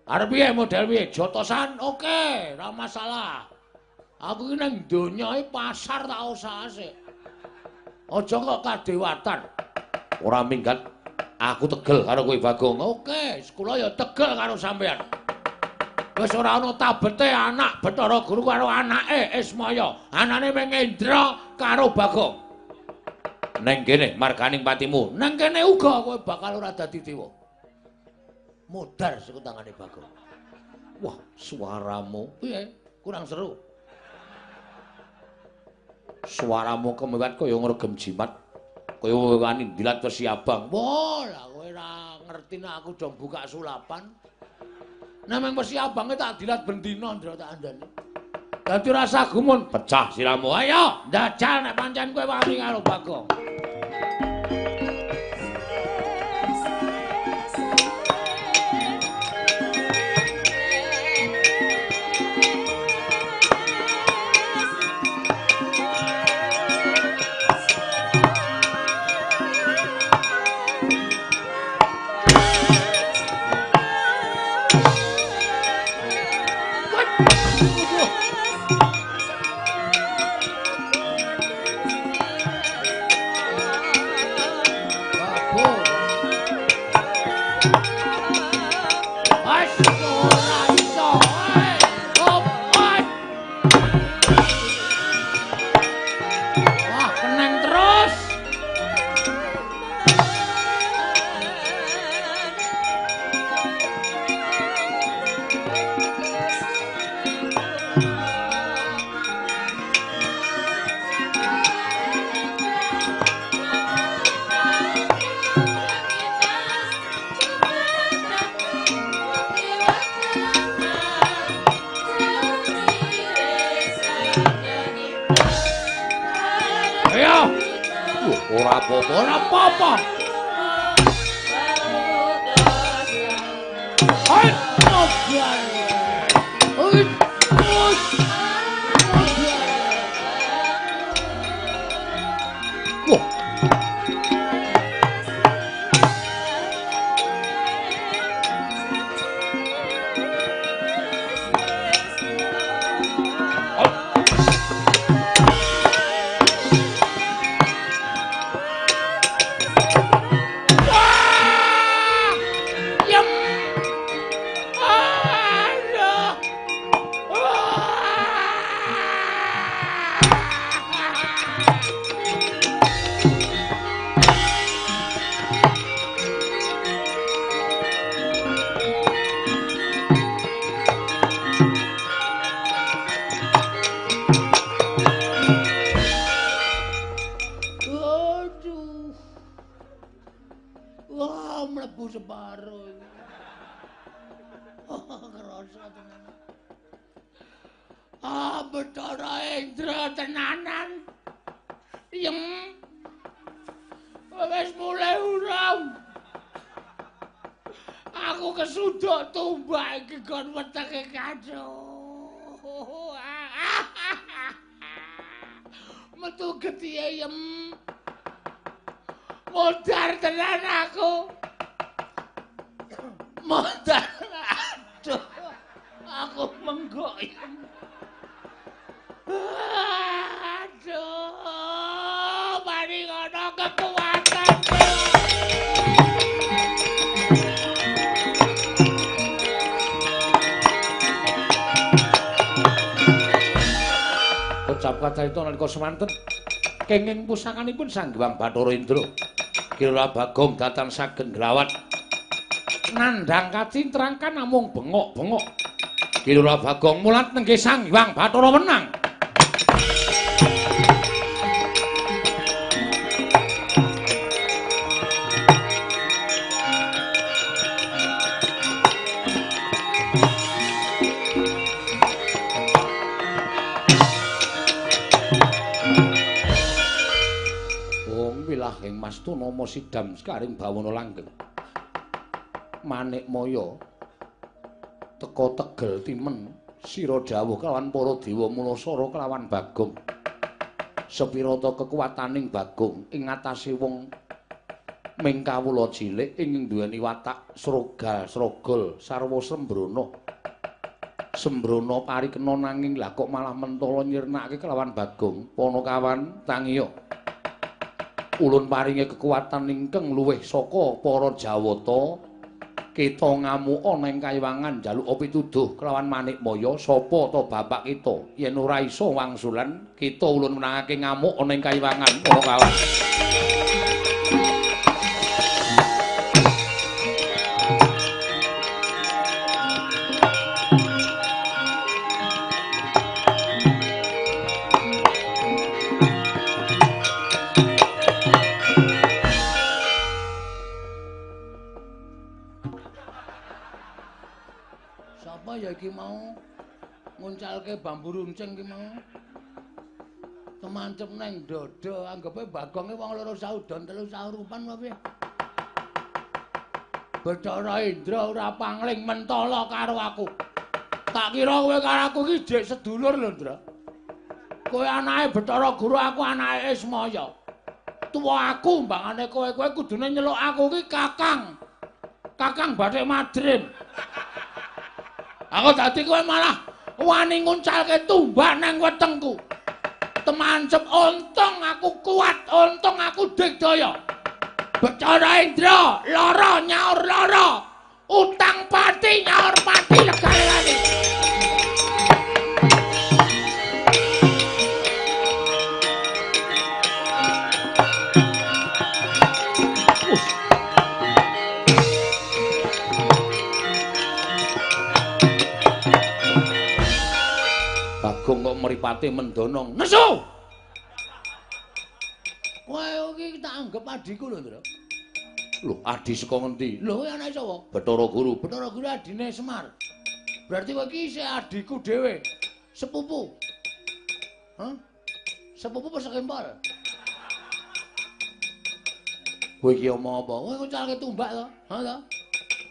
Arep piye model piye? Jotosan oke, ora masalah. Aku ki nang donya iki pasar tak usah sik. Aja kok kadewatan. Ora minggat. Aku tegel karo kowe Bagong. Oke, kula ya tegel karo sampean. Wis ora ana tabete anak Bathara Guru karo anake Ismaya. Anane mung Indra karo Bagong. Neng kene marganing patimu. Neng kene uga kowe bakal ora dadi dewa. Mudar saka tangane Bagong. Wah, suaramu piye? Kurang seru. Suaramu kemewat kaya ngregem jimat. Kaya wani dilat wesi abang. Wah, lah kowe ora ngerti nek aku do buka sulapan. Nek mung wesi abange tak dilat bendina ndra tak andani. Dadi rasa gumun Pecah siramu. Ayo, ndajal nek pancen kowe wani karo Bagong. Ora apa-apa. Hai, ngobrol. Metu getihe yem. Modar tenan aku. Modar. Aduh. Aku menggok yem. Aduh. Mari ngono kekuatan. Ucap kacarita nalika semanten kenging pusakanipun Sang Hyang Bathara Indra kira Bagong datan saged ngrawat nandhang kacintrangkan namung bengok-bengok kira Bagong mulat nenggih Sang Hyang Bathara menang. Ing Mastuna Sidam Skaring Bawana Langgeng Manik Maya teka tegel timen sira dawuh kelawan para dewa Mulasara kelawan Bagong sepira ta kekuwataning Bagong ing ngatasé wong ming kawula cilik ing duweni watak srogol sarwa Sembrana parikena nanging lah kok malah mentala nyirnakake kelawan Bagong Panakawan tangiya ulun paringe kekuatan ingkang luwih saka para Jawata kita ngamuk ana ing kayiwangan njaluk pituduh kelawan Manik Maya sapa ta bapak kita yen ora iso wangsulan kita ulun menangake ngamuk ana ing kayiwangan para kawan. Ya iki mau nguncalke bambu runcing iki mau temancep neng dada anggepe Bagonge wong loro saudon telu saurupan wae Bathara Indra ora pangling mentala karo aku tak kira kowe karo aku iki jek sedulur lho Ndra kowe anake Bathara Guru aku anake Ismaya tuwa aku mbangane kowe kudune nyeluk aku iki Kakang Bathik Madrin. Aku dadi kowe malah wani nguncalke tumbak nang wetengku. Temancep untung aku kuat, untung aku digdaya. Bathara Indra, lara nyaur lara. Utang pati nyaur pati legane. Bagong kok mripate mendonong. Nesu! Kowe iki tak anggap adiku lho, Ndra. Lho, adi saka ngendi? Lho, kowe anake sapa? Bathara Guru. Bathara Guru adine Semar. Berarti kowe iki isih adiku dhewe. Sepupu. Hah? Sepupu apa sekempal? Kowe iki omong apa? Kowe ngucalke tumbak to? Ha to?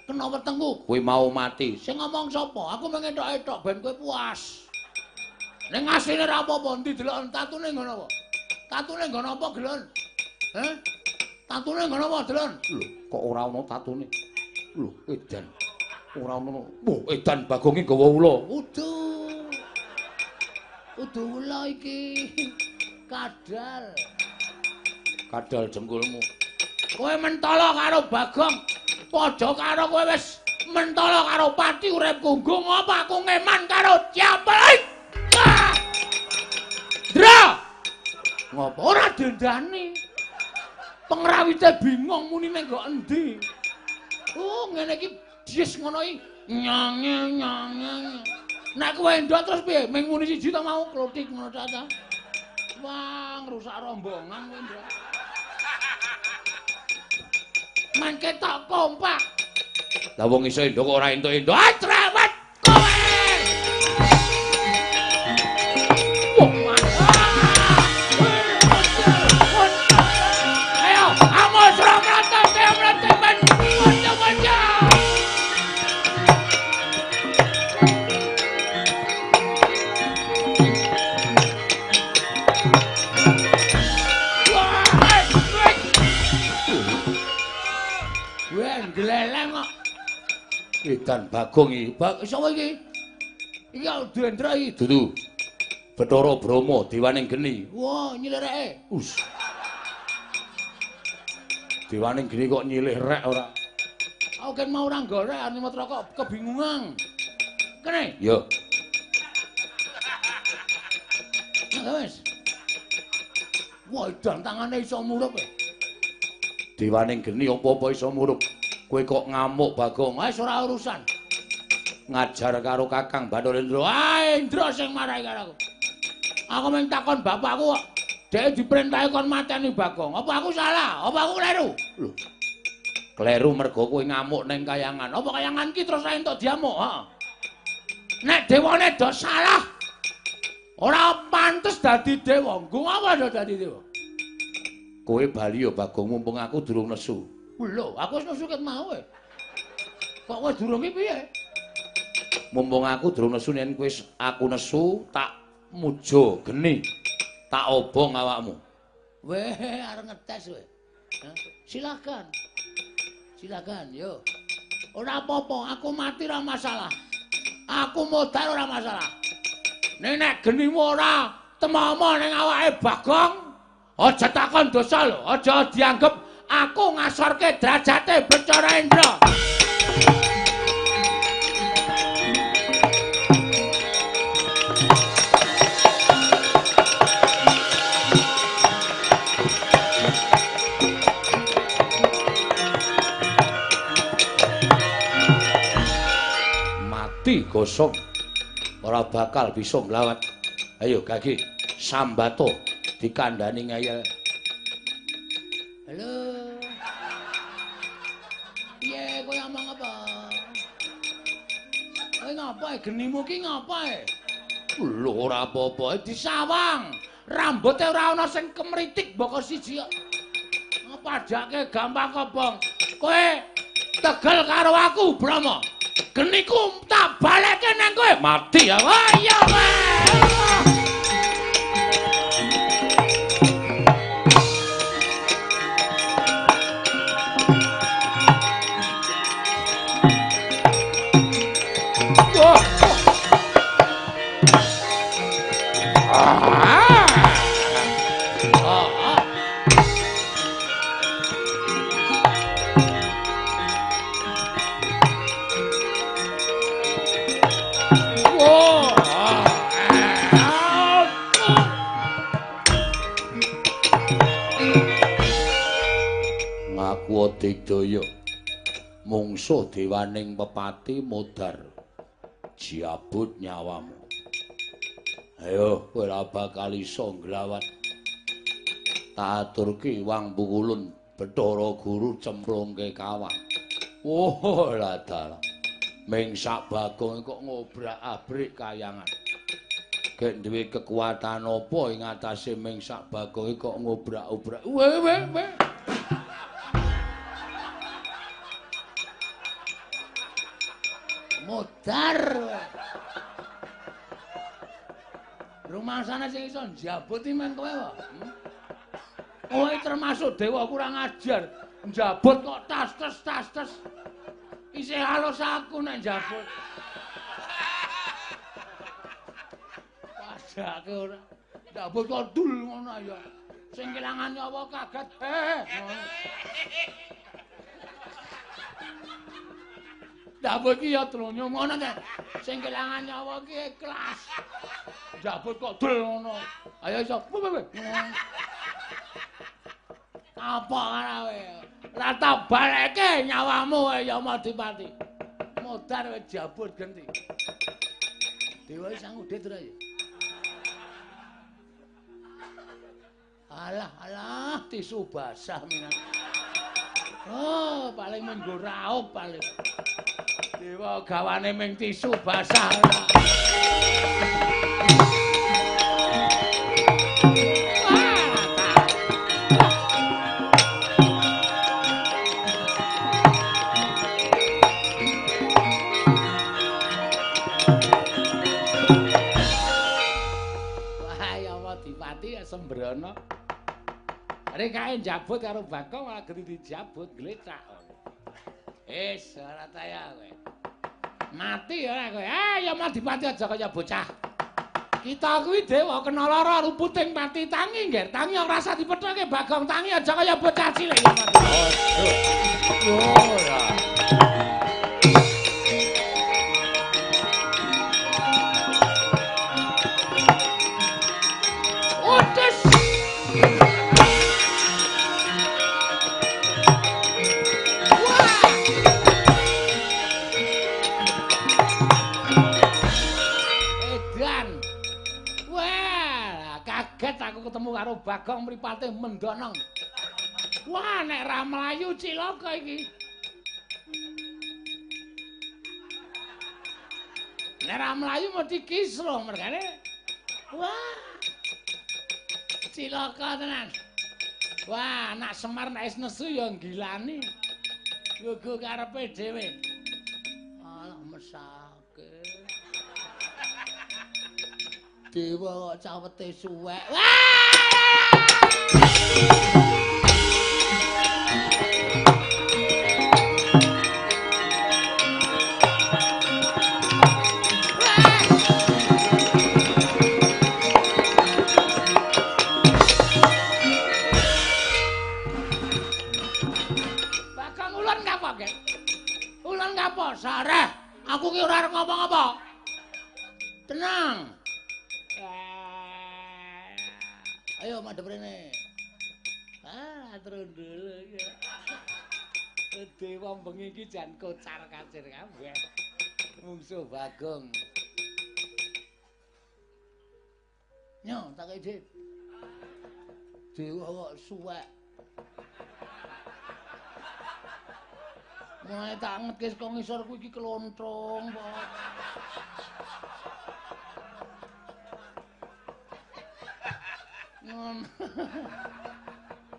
Kena wetengku, kowe mau mati. Sing ngomong sapa? Aku mengetok-etok ben kowe puas. Ning asline ra apa-apa, ndi delok tatune ngono apa? Tatune ngono apa, Gelon? Heh? Tatune ngono apa, Delon? Lho, kok ora ono tatune? Lho, edan. Ora ono. Wah, edan Bagong iki gawa ula. Udu ula iki. Kadal. Kadal jengkulmu. Kowe mentala karo Bagong. Padha karo kowe wis mentala karo pati urip gunggung apa aku ngeman karo Ciapel. Dra. Ngopo ora dendani? Pengrawite bingung munine kok endi. Oh, ngene iki dis ngono iki. Nyang. Nek kowe ndok terus piye? Ming muni siji to mau klotik ngono ta. Wah, ngrusak rombongan kowe ndok. Man ketok kompak. Lah wong iso endok kok ora entuk-entuk. Ah, cerewet kowe. Ayo, amos ora mrata, saya mrata ben. Wajah. Gleleng kok. Edan Bagong iki. Sapa iki? Iki Dendra iki. Dudu. Bathara Brahma Dewaning Geni. Wah, nyilireke. Dewaning Geni kok nyilih rek ora. Aku kan mau ora golek Animatra kok kebingungan. Kene? Yo. Wes. Wah, edan tangane iso murup e. Dewaning Geni apa-apa iso murup. Kowe kok ngamuk Bagong, wis ora urusan. Ngajar karo Kakang Bathara. Ah, Indra sing marahi karo aku. Aku mung takon bapakku kok. Dhek diperintahi kon mateni Bagong. Apa aku salah? Apa aku kleru? Lho. Kleru mergo kowe ngamuk ning kayangan. Apa kayangan ki terus entuk diamuk, ha? Nek dewane do salah. Ora pantes dadi dewa. Nggo apa do dadi dewa? Kowe bali ya Bagong mumpung aku durung nesu. Lho, aku wis nesu ket mau e. Kok kowe durung iki piye? Mumpung aku durung nesu yen kowe aku nesu tak muja geni. Tak obong awakmu. Weh, arep ngetes kowe. Silakan. Silakan, yo. Ora apa-apa, aku mati ora masalah. Aku modal ora masalah. Nek genimu ora temomo ning awake Bagong, aja takon dosa lho, aja dianggep aku ngasorke derajate Bathara Indra. Mati gosong. Ora bakal bisa nglawat. Ayo Gagi, sambato dikandani ngayal. Halo. Piye kowe ngomong apa? Kowe ngapae genimu ki ngapae? Lho ora apa-apa disawang. Rambuté ora ana sing kemritik mboko siji kok. Ngepadake gampang kobong. Kowe tegel karo aku, Brahma. Geniku tak balekke nang kowe. Mati ya. Wah, iya wae. Digdaya mungsuh dewaning pepati modar jiabut nyawamu. Ayo kowe ora bakal iso nglawat. Tak aturke wang pukulun Bathara Guru cemplungke kawang. Oh lah dalah. Ming sak Bagong kok ngobrak-abrik kayangan. Gek duwe kekuatan apa ing atase Ming sak Bagong kok ngobrak-obrak. Weh. Dar. Rumangsane sing iso njabut iki men kowe wae. Kowe termasuk dewa kurang ajar. Njabut kok tas-tas. Isih halus aku nek njabut. Padake ora. Njabut kok dul ngono ya. Sing kelangan nyawa kaget. Njabut ki ya trunyu ngono ta. Sing kelangan nyawa ki ikhlas. Njabut kok dul ngono. Ayo iso. Apa kowe? Rata baleke nyawamu ya Madipati. Modar kowe jabut genti. Dewa sang udit ora ya? Alah, tisu basah minan. Oh, paling menggo raup paling. Dewa gawane ming tisu basah. Sembrono. Arek kae njabut karo Bakong malah genti dijabut glecak. Ora taya kowe. Mati ora kowe. Ya Madipati aja kaya bocah. Kita kuwi dewa kena lara ruputing pati tangi ngger. Tangi ora rasa dipethoke Bagong tangi aja kaya bocah cilik. Oh ya. Ketemu karo Bagong mripate mendonong. Wah, nek ra mlayu cilaka iki. Nek ra mlayu mesti kisruh mergane. Wah. Cilaka tenan. Wah, anak Semar nek wis nesu ya ngilani. Gugu karepe dhewe. Alah mesake. Dewa kok cawete suwek. Wah! Bakang ulun ngapa, Gek? Ulun ngapa? Sareh, aku ki ora arep ngapa-ngapa. Tenang. Ayo madhep rene. Trundul ya. Dewa bengi iki jan kocar kacir kabeh. Mungsuh Bagong. Nyo, tak kei Dewa kok suwek. Mulai tak ngetkis kok ngisor kuwi iki kelontrong kok.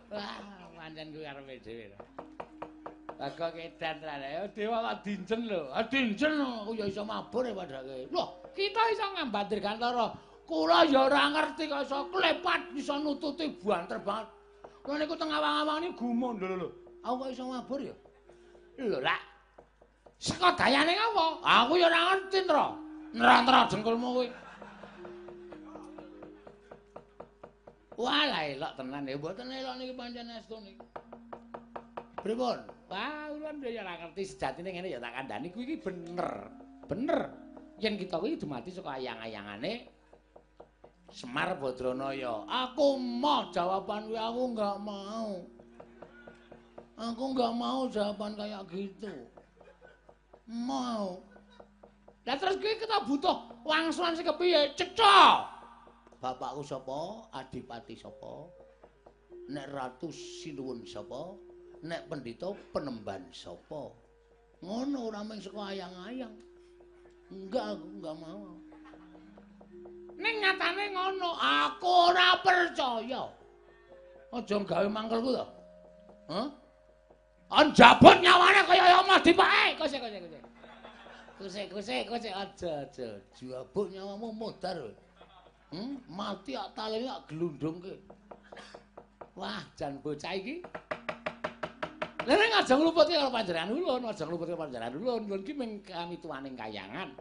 Wah, pancen kuwi karepe dhewe. Bagong edan ra. Dewa kok dinjen lho. Dinjen aku ya iso mabur ya padake. Loh, kita iso ngambandir Gantara. Kula ya ora ngerti kok iso klepat iso nututi banter banget. Kula niku teng awang-awang niku gumun lho. Aku kok iso mabur ya? Lho, Lak. Saka dayane apa? Aku ya ora ngerti, Tro. Nerang-nerang jengkulmu kuwi. Walah elok tenan ya, mboten elok niki pancen estu niki. Pripun? Wah, ulun ya ora ngerti sejatine ngene ya tak kandhani kuwi iki bener. Bener. Yen kita kuwi dumadi saka ayang-ayangane Semar Badranaya. Aku mau jawaban kuwi aku enggak mau. Aku enggak mau jawaban kayak gitu. Mau. Lah terus kuwi kita butuh wangsulan sing kepiye? Cecok. Bapakku sapa? Adipati sapa? Nek Ratu Sinuwun sapa? Nek Pendhita Penemban sapa? Ngono ora mung saka ayang-ayang. Enggak, aku enggak mau. Ning nyatane ngono, aku ora percaya. Aja gawe mangkelku to. Hah? Njabut nyawane kaya ya Madipati. Kose. Kusik aja. Jabuk nyawamu modar. Mati tak taleni tak glundungke. Wah, jan bocah iki. Lah nek aja ngluputke karo panjenengan ulun, aja ngluputke panjenengan ulun. Ulun ki mung kami tuaning kayangan.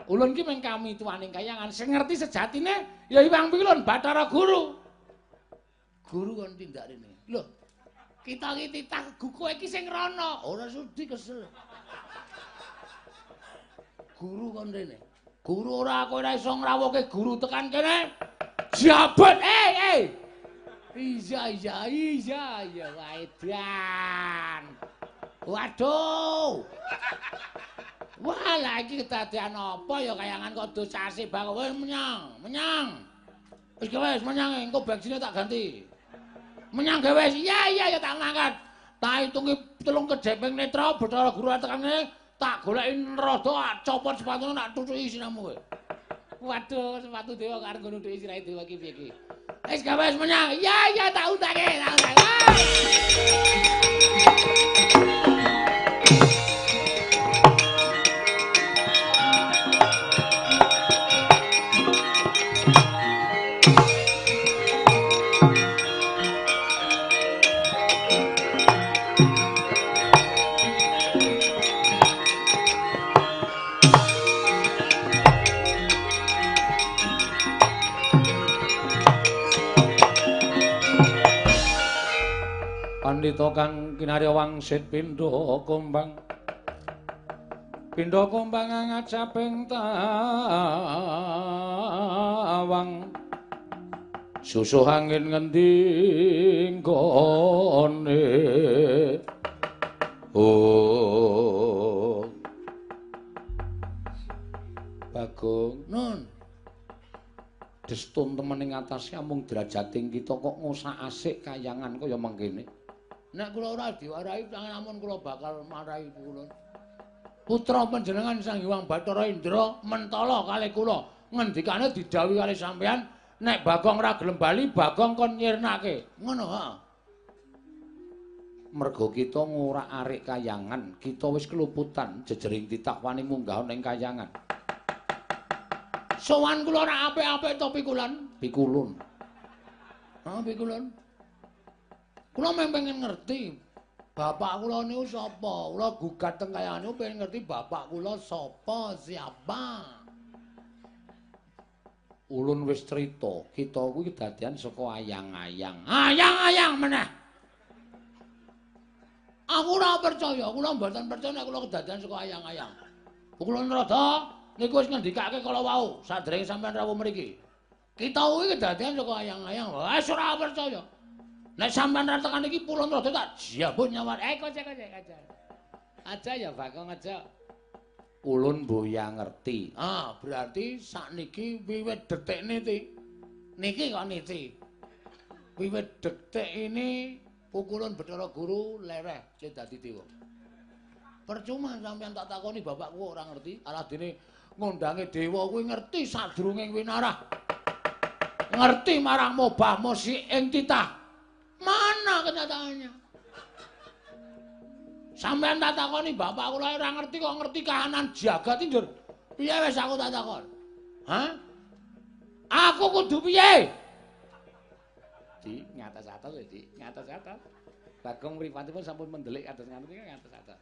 Ulun ki mung kami tuaning kayangan. Sing ngerti sejatine ya Iwang Pilun Bathara Guru. Guru kon tindak rene. Lho, kita iki titah kowe iki sing rono, ora sudi kesel. Guru kon rene. Guru ora kowe ora iso ngrawuhke guru tekan kene. Jabat, Iya, Waidan. Waduh. Wah, lagi kedadian apa ya kayangan kok dosase bang. Wis menyang. Wis menyang engko bensinnya tak ganti. Menyang ge wis. Iya tak ngangkat. Tak hitungi 3 kejeping netra Bathara Guru tekan kene. Tak goleki rada copot sepatune tak tutuki sinamu kowe. Waduh, sepatu dewa karo ngono dhek sirahe dewa iki piye iki. Wis gawe wis menyang. Iya tak undake. Pandhita kang kinarya wangsit pindha kombang ngacaping tawang susuh angin ngendi nggone Bagong nun destun temen ing atase amung derajating kita kok ngosak asik kayangan kaya mangkene. Nek kula ora diwarahi namun kula bakal marahi kula. Putra panjenengan Sang Hyang Bathara Indra mentala kalih kula ngendikane didhawuhi kalih sampeyan nek Bagong ora gelem bali Bagong kon nyirnake. Ngono ha. Mergo kita ngurak-arik kayangan, kita wis keluputan jejering titah wani munggah ning kayangan. Sowan kula ora apik-apik to pikulun. Pikulun. Kula pengen ngerti bapak kula niku sapa. Kula gugat teng kayangan niku pengen ngerti bapak kula sapa, siapa. Ulun wis crita, kita kuwi kedadian saka ayang-ayang. Ayang-ayang meneh. Aku ora percaya, kula mboten percaya nek kula kedadian saka ayang-ayang. Kula Narada niku wis ngendikake kala wau sadèrèng sampeyan rawuh mriki. Kita kuwi kedadian saka ayang-ayang. Wis ora percaya. Nek sampean ra tekan iki Pulau Narada tak jabut nyawa. Kaca. Aja ya Bagong aja. Ulun mboya ngerti. Berarti sakniki wiwit detik niki kok niti. Wiwit detik ini pukulun Bathara Guru lereh dadi dewa. Percuma sampean tak takoni bapakku ora ngerti. Aladene ngondange dewa kuwi ngerti sadurunge winarah. Ngerti marang mobah mosi ing titah. Mana kenyataannya? Sampeyan tak takoni bapak kula ora ngerti kok ngerti kahanan jagat iki, Dur. Piye wis aku tak takon? Aku kudu piye? Di ngatas-atas lho, Di. Ngatas-atas. Bagong mripatipun sampun mendelik kados ngoten iki ngatas-atas.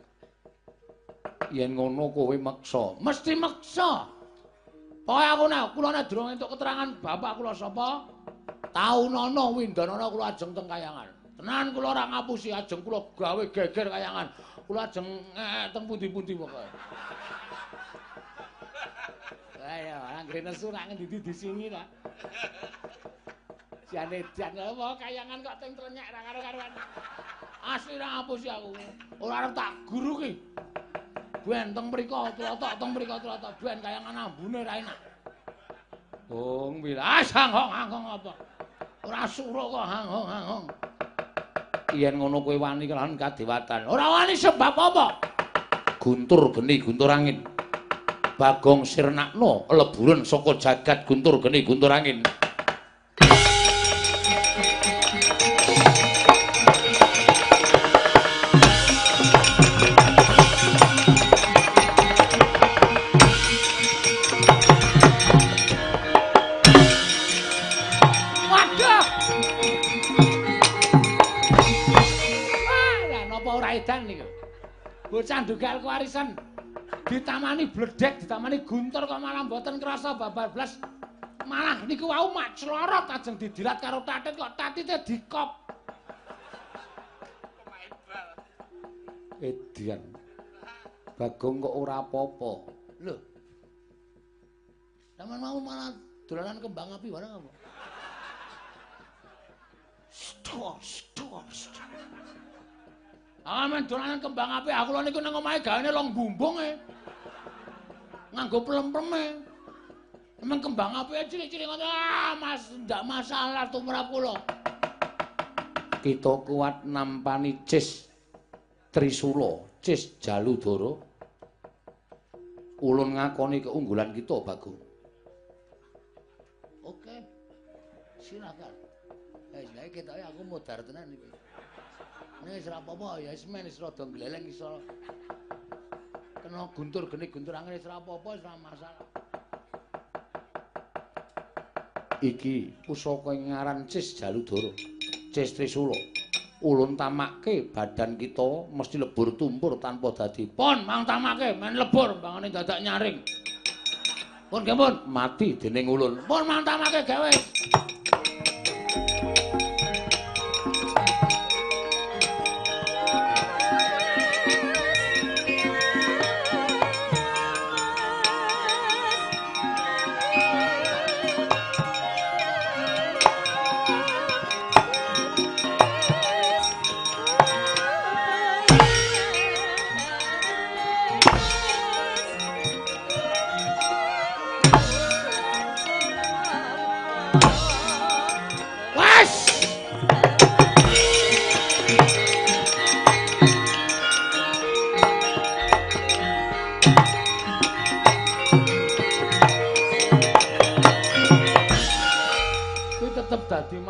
Yen ngono kowe meksa, mesti meksa. Pokoke aku nek kula nek durung entuk keterangan bapak kula sapa, Taunana Windanana kula ajeng teng kayangan. Tenan kula ora ngapusi ajeng kula gawe geger kayangan. Kula ajeng teng pundi-pundi pokoke. Ayo, anggere nesu nak ngendi di sini ta. Jane jan apa kayangan kok teng trenyek ra karo-karuan. Asli ra ngapusi aku. Ora arep tak guru ki. Ben teng mriko tlotok teng mriko tlotok ben kayangan ambune ra enak. Hong bila hanghong apa? Ora suruh kok hanghong. Yen ngono kowe wani kelawan kadewatan. Ora wani sebab apa? Guntur geni guntur angin. Bagong sirnakna leburen saka jagat guntur geni guntur angin. apa ora edan niku. Bocah dugal kewarisan ditamani bledek, ditamani guntur kok malah mboten krasa bablas. Malah niku wau mak clorot ajeng didilat karo tatit kok tatite dikop. Edian. Bagong kok ora apa-apa. Lho. Sampeyan mau malah dolanan kembang api barang apa? Stop. Amen dolanan kembang api aku lho niku nang omahe gawane long bumbung nganggo plem-pleme. Emang kembang api cilik-cilik ngono. Mas, ndak masalah tumrap kula. Kita kuat nampani Cis Trisula, Cis Jaludara. Ulun ngakoni keunggulan kita, Bagong. Oke. Silakan. Lah ketoke aku modar tenan iki. Nek wis ora apa-apa ya wis men wis rada gleleng iso. Kena guntur geni guntur angel wis ora apa-apa wis ora masalah. Iki pusaka ngaran Cis Jaludara. Cis Trisula. Ulun tamakke badan kita mesti lebur tumpur tanpa dadi. Pon mang tamakke men lebur mbangane dadak nyaring. Pun nggih pun mati dening ulun. Pun mang tamakke gawe.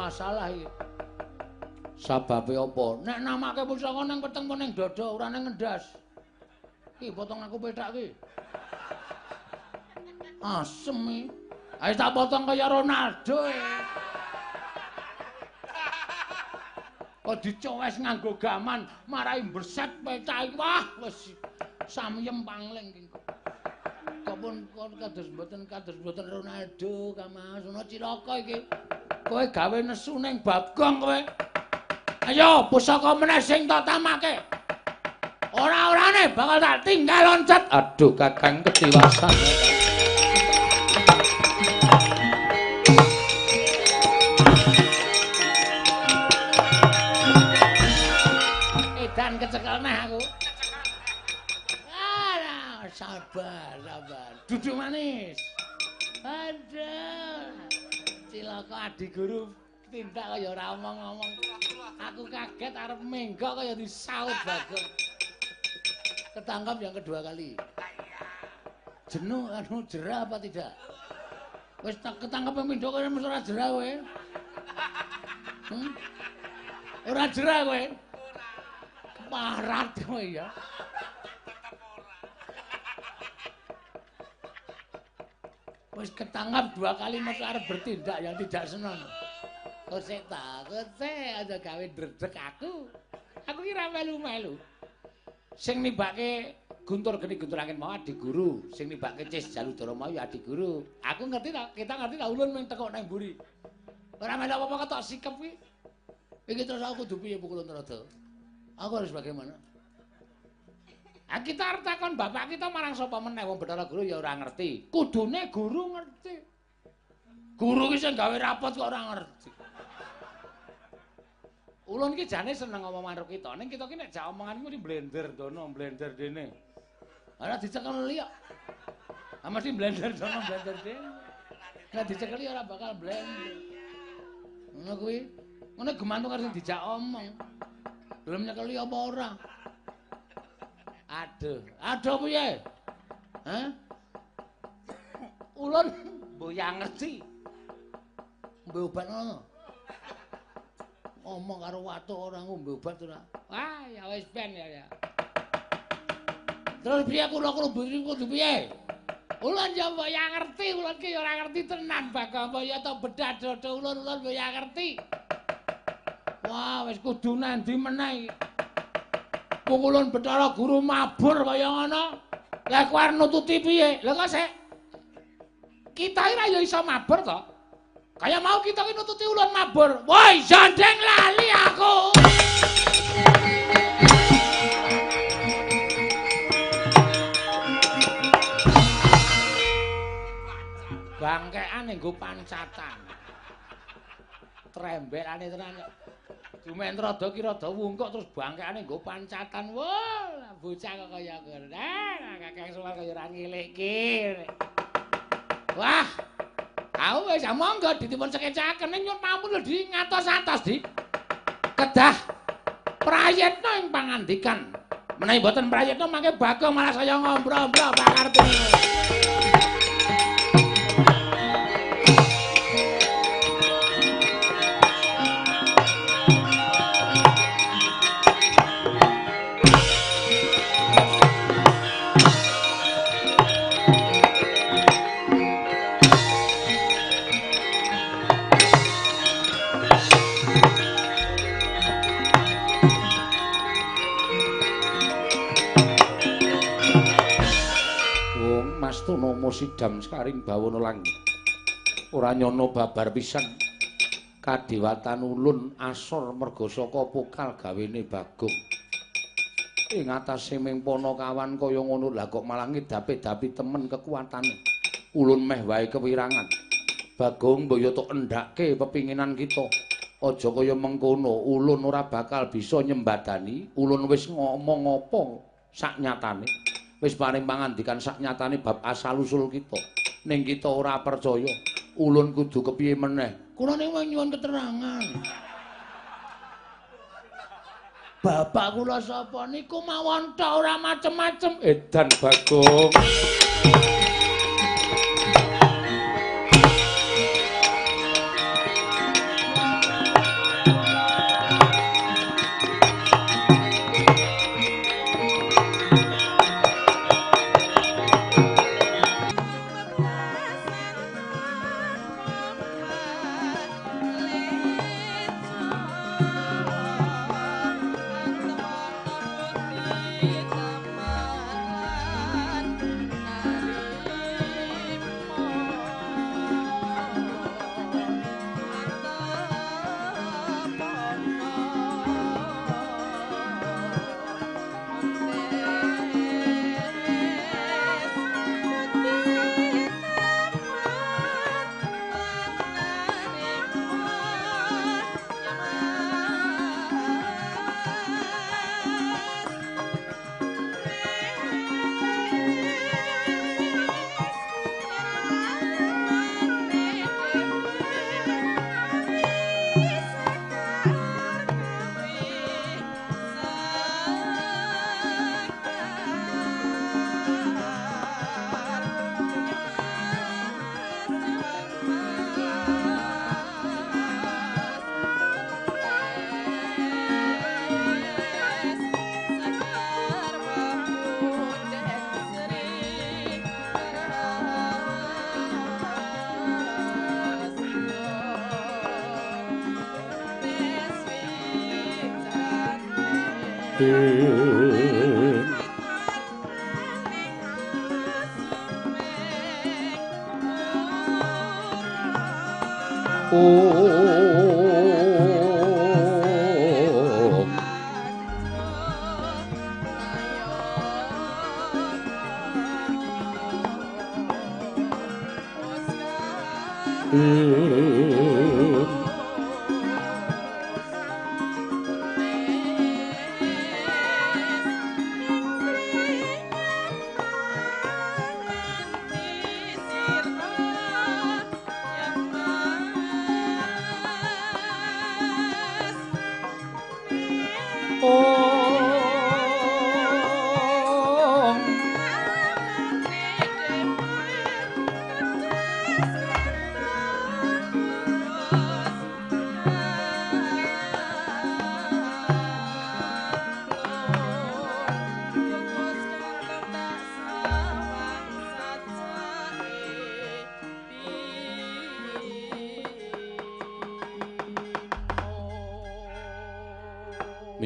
Masalah iki. Sababe apa? Nek namake pusaka nang peteng ning dada ora nang ngendas. Iki potong aku pethak iki. Asem iki. Ayo tak potong kaya Ronaldo. Kok dicowes nganggo gaman, marai berset pethak iki. Wah, wis samyem pangling iki. Kok pun kados mboten Ronaldo, Kamas, ono cilaka iki. Kowe gawe nesu ning Bagong kowe. Ayo pusaka meneh sing tak tamake. Ora-orane bakal tak tinggal loncat. Aduh Kakang ketiwasan. Edan kecekel neh aku. Sabar. Duduk manis. Aduh. Cilaka adik guru tindak kaya ora omong-omong. Aku kaget arep menggok kaya disaut Bagong. Ketangkap yang kedua kali. Jenuh jerah apa tidak? Wis ketangkep pindho kaya mesti ora jerah kowe. Ora jerah kowe. Keparat kowe ya. Wis ketangkap 2 kali mesti arep bertindak yang tidak senang. Kosek aja gawe dredeg aku. Aku ki ra melu-melu. Sing nibake guntur geni guntur angin mau adik guru, sing nibake Cis Jaludara mau ya adik guru. Aku ngerti ta, kita ngerti ta ulun mung teko nang mburi. Ora melu apa-apa ketok sikep ki. Iki terus aku kudu piye pukul Ntrada? Aku harus bagaimana? Kita arep takon bapak kita marang sapa meneh wong Bathara Guru ya ora ngerti. Kudune guru ngerti. Guru ki sing gawe rapot kok ora ngerti. Ulun ki jane seneng ngomong karo kita. Ning kita ki nek jak omongan mesti blender dono, blender dene. Ora dicekeli kok. Ah mesti blender dono, blender dene. Nek dicekeli ora bakal blender. Ngono kuwi. Ngene gumantung karo sing dijak omong. Belum nyekeli apa ora? Aduh piye? Hah? Ulun mboya ngerti. Mbok obat ngono. Ngomong karo watu ora ngombe obat ora. Wah, ya wis ben ya. Terus piye kula kudu piye? Ulun ya mboya ngerti, ulun ki ora ngerti tenan Bagong ya to bedah dada ulun mboya ngerti. Wah, wis kudu nandi meneh. Pukulun Bathara Guru mabur kaya ngono. Lah kowe arep nututi piye? Lah kok sik kita iki ra ya iso mabur to. Kaya mau kita ki nututi ulun mabur. Woi, jandeng lali aku. Bangkekan nggo pancatan. Trembelane tenan. Dumen rada ki rada wungkuk terus bangkekane nggo pancatan. Wah, bocah kok kaya ngono. Kakek suwar kaya ora ngilik ki. Wah. Aku wis monggo dipun sekecaken ning nyuwun pamun lho Di ngatos-atos Di. Kedah prayitna ing pangandikan. Menawi boten prayitna mangke Bagong malah saya ngombro-ombro pakartine. Nomo sidam sekaring bawana langit. Ora nyono babar pisan kadewatan ulun asor merga saka pokal gawene Bagong. Ing atase mengpana kawan kaya ngono lah kok malah ngedapi-dapi temen kekuatane. Ulun meh wae kewirangan. Bagong mbaya tok endhake pepinginan kita. Aja kaya mengkono, ulun ora bakal bisa nyembadani. Ulun wis ngomong apa saknyatane. Wis paring pangandikan saknyatane bab asal-usul kita. Ning kita ora percaya, ulun kudu kepiye meneh. Kula ning nyuwun keterangan. Bapak kula sapa niku mawon tok ora macem-macem. Edan Bagong.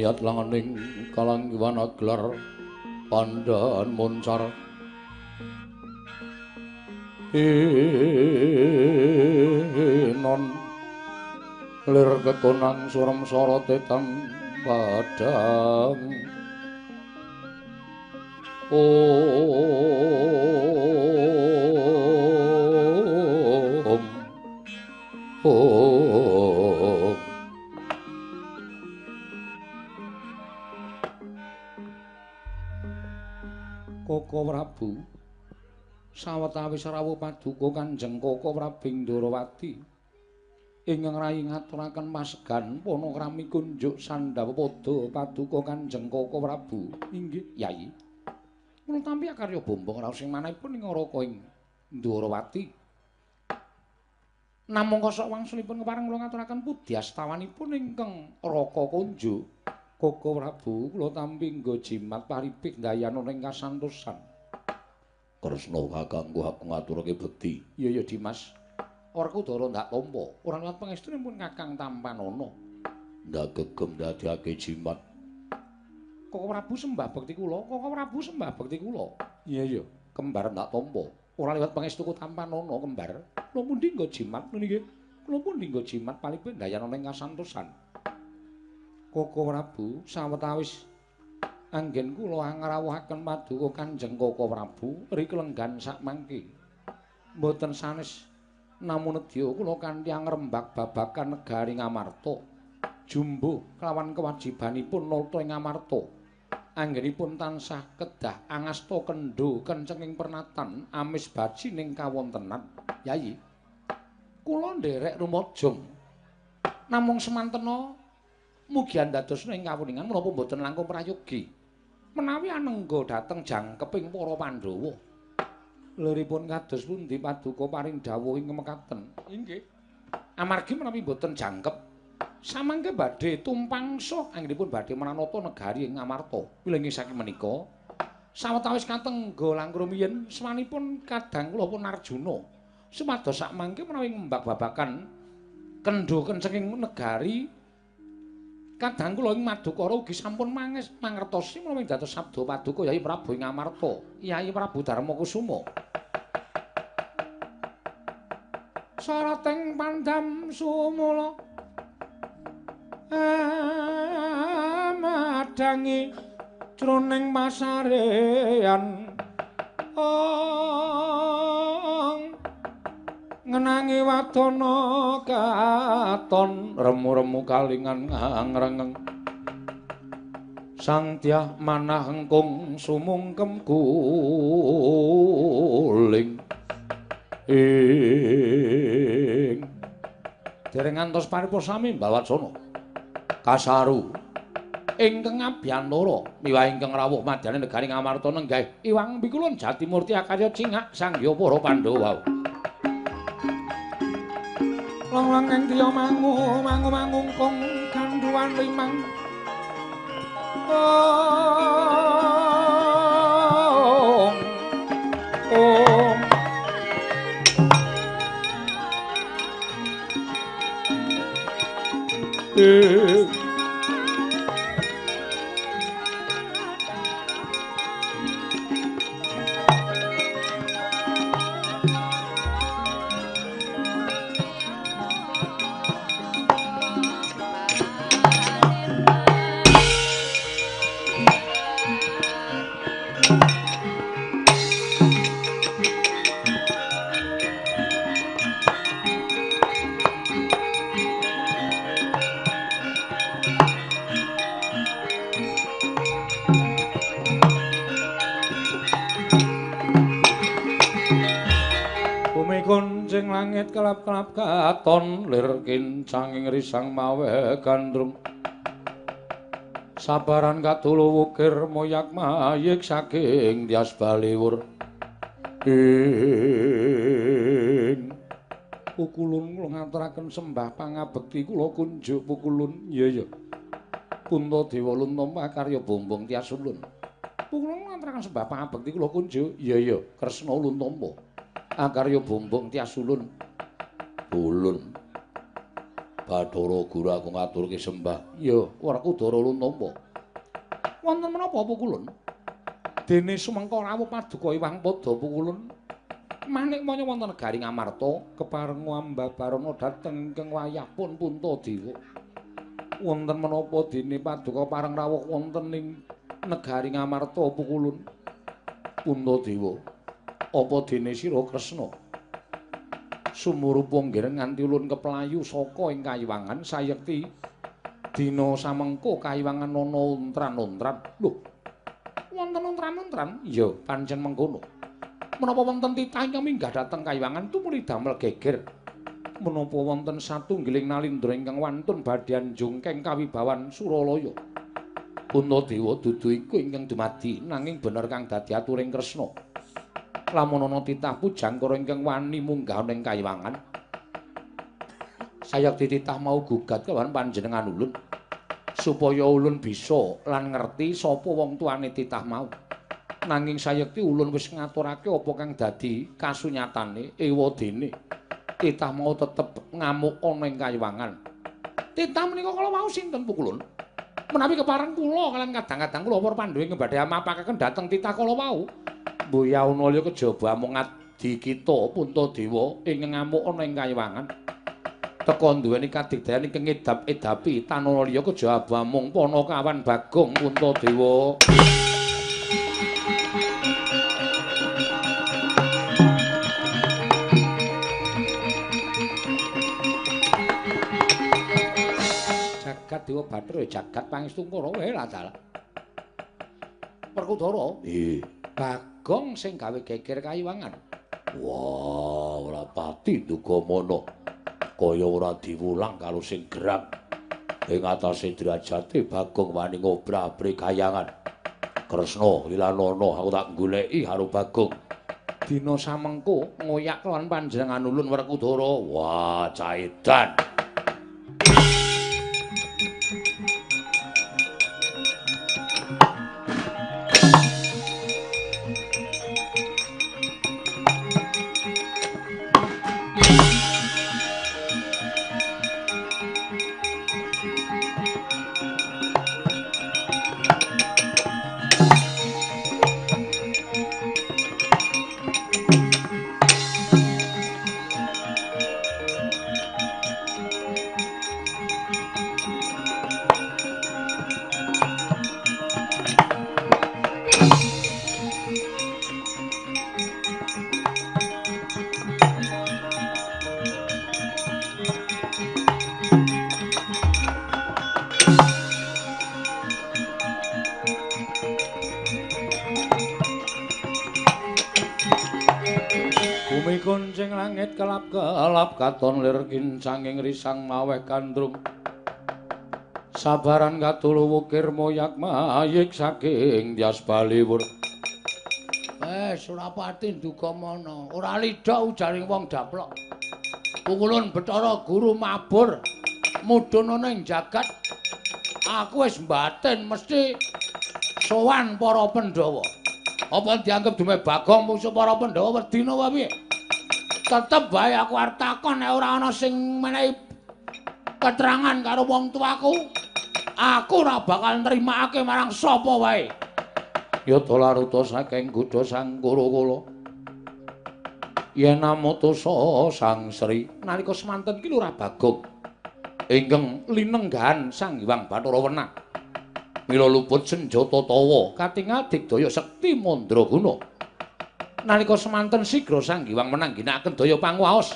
niat langening kalanggiwan gelar pandhan muncar non lir kekonang surem sorote tan padang om Koko Prabu sawetawis rawuh paduka Kanjeng Koko Prabing Ndarawati ingkang rayi ngaturaken pasegan panakrami kunjuk Sandhapada paduka Kanjeng Koko Prabu. Inggih, Yayi. Kula tampi karya bombong raos sing manahipun ing Raka ing Ndarawati. Namung kosok wangsulipun kepareng kula ngaturaken pudyastawanipun ingkang Raka kunjuk. Koko Prabu kula tampi nggo jimat paripik dayana ing kasantosan. Kresna kakangku aku ngaturake bekti. Iya Dimas. Werkudara ndak tampa. Ora liwat pangestunipun Kakang Tampanana. Ndak gegem dadekake jimat. Koko Prabu sembah bekti kula. Koko Prabu sembah bekti kula. Iya. Kembar ndak tampa. Ora liwat pangestuku Tampanana kembar. Kula pundi nggo jimat niki? Kula pundi nggo jimat paripik dayana ing kasantosan. Koko Prabu sawetawis anggen kula ngrawuhaken paduka Kanjeng Koko Prabu rikelenggan sakmangke mboten sanes namung nedya kula kanthi ngrembak babagan negari Ngamarta jumbuh kelawan kewajibanipun nalta ing Ngamarta anggenipun tansah kedah angasta kendho kencenging pernatan amis baji ning kawontenan Yayi kula nderek rumajeng namung semantena mugi andadosna ing kawuningan menapa boten langkung prayogi menawi anengga dhateng jangkeping para Pandhawa. Liripun kados pundi paduka paring dawuh ing mekaten? Inggih. Amargi menawi boten jangkep samangke badhe tumpangsa anggenipun badhe mananata negari ing Ngamarta. Wilingi saking menika sawetawis katengga langkung rumiyin sawanipun kadang kula pun Arjuna. Sumados sakmangke menawi ngembak babakan kendho kencenging negari kadang kula ing Madukara ugi sampun mangertosi menawi dados sabda paduka Yai Prabu ing Ngamarta, Yai Prabu Darmakusuma. Sarating pandam sumula madangi jroning pasarean ngenangi wadana katon remu-remu kalingan ngrengeng sang dyah manah engkung sumungkem guling ing dereng ngantos paripurna sami Mbawacana kasaru ingkang abiyantara miwah ingkang rawuh madyaning negari Ngamarta nenggih Iwang Pikulun Jatimurti akarya cingak sangya para Pandhawa long-long ing tiya mangungkung ganduan limang kuncing langit kelap-kelap katon lir kincanging risang mawe gandrung sabaran katulu wukir moyak mayik saking tias baliwur ing pukulun kula ngaturaken sembah pangabekti kula kunjuk pukulun iya Puntadewa Luntama karya bombong tias ulun pukulun ngaturaken sembah pangabekti kula kunjuk iya Kresna Luntama akarya bombong tias ulun ulun Bathara Guru aku ngaturke sembah. Ya, Werkudara ulun tampa. Wonten menapa pukulun? Dene sumengka rawuh paduka Iwang Pada pukulun. Manik manya wonten negari Ngamarta kepareng ambabarana dhateng ingkang wayahipun Puntadewa. Wonten menapa dene paduka pareng rawuh wonten ing negari Ngamarta pukulun? Puntadewa. Apa dene sira Kresna? Sumurupa nggih nganti ulun keplayu saka ing kayiwangan sayekti dina samengko kayiwangan ana untran-untran. Lho, wonten untran-untran? Iya, pancen mengkono. Menapa wonten titah ingkang minggah dhateng kayiwangan tumuli damel geger? Menapa wonten satunggiling nalindra ingkang wantun badhe anjungkeng kawibawan Suralaya? Puntadewa dudu iku ingkang dumadi nanging bener kang dadi aturing Kresna. Lamun ana titah pujangkara ingkang wani munggah ning kayiwangan, sayekti titah mau gugat kelawan panjenengan ulun supaya ulun bisa lan ngerti sapa wong tuane titah mau. Nanging sayekti ulun wis ngaturake apa kang dadi kasunyatane ewadene titah mau tetep ngamuk ana ing kayiwangan. Titah menika kala wau sinten pukulun? Menawi kepareng kula kalian kadang-kadang kula para Pandhawa badhe amapakaken dhateng titah kala wau. Mboya Unalya kejaba mung adi kita Puntadewa ing ngamuk ana ing kayiwangan. Teka duweni kadigdayan ingkang edap-edapi Tanalya kejaba mung Panakawan Bagong Puntadewa. Jagat Dewa Bathara jagat pangestu kala wae lah dalah. Werkudara. Bagong sing gawe geger kayiwangan. Wah, ora pati dugamana. Kaya ora diwulang karo sing gerak. Ing atase derajate Bagong wani ngobrah-abrik kayangan. Kresna Lilanana aku tak goleki karo Bagong. Dina samengko ngoyak kelawan panjenengan ulun Werkudara. Wah, caedan. Kuncing langit kelap-kelap katon lir kincanging risang maweh kandrung. Sabaran katulu wukir moyak mayik saking Dyas Baliwur. Surapati Dukamana, ora lida ujaring wong daplok. Pukulun Bathara Guru mabur mudhun ana ing jagat. Aku wis mbaten mesti sowan para Pandhawa. Apa dianggep dume Bagong musuh para Pandhawa wedina wae piye? Tetep bae aku arep takon nek ora ana sing menehi keterangan karo wong tuaku, aku ora bakal nrimakake marang sapa wae. Yata laruta saking Gudha Sang Kurakala. Yen namutusa Sang Sri nalika semanten ki Lurah Bagong ingkang linenggahan Sang Hyang Bathara Wenang. Mila luput senjata tawa katingal digdaya sekti mandraguna. Nalika semanten sigra Sang Hyang Wenang ginakaken daya panguwaos.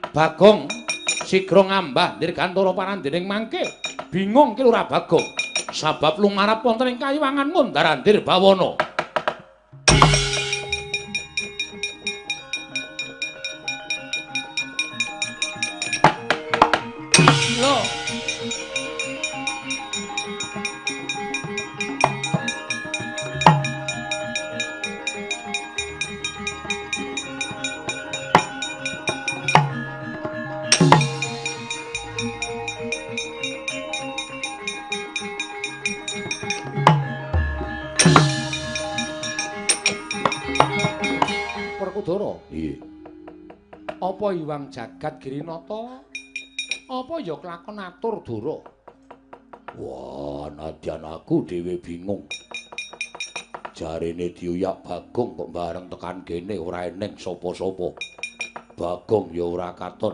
Bagong sigra ngambah dirgantara parandening mangke. Bingung ki Lurah Bagong sabab lumarap wonten ing kayiwangan Ngondarandir Bawana. Lho Werkudara. Iya. Apa Hyang Jagat Girinata Apa ya kelakon atur Dara? Wah, nadyan aku dhewe bingung. Jarene diuyak Bagong kok bareng tekan kene ora eneng sapa-sapa. Bagong ya ora katon.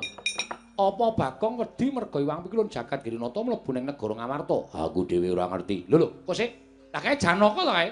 Apa Bagong wedi merga Iwang Pikulun Jagat Girinata mlebu ning negara Ngamarta? Aku dhewe ora ngerti. Lho, kok sik? Lah kae Janaka to kae.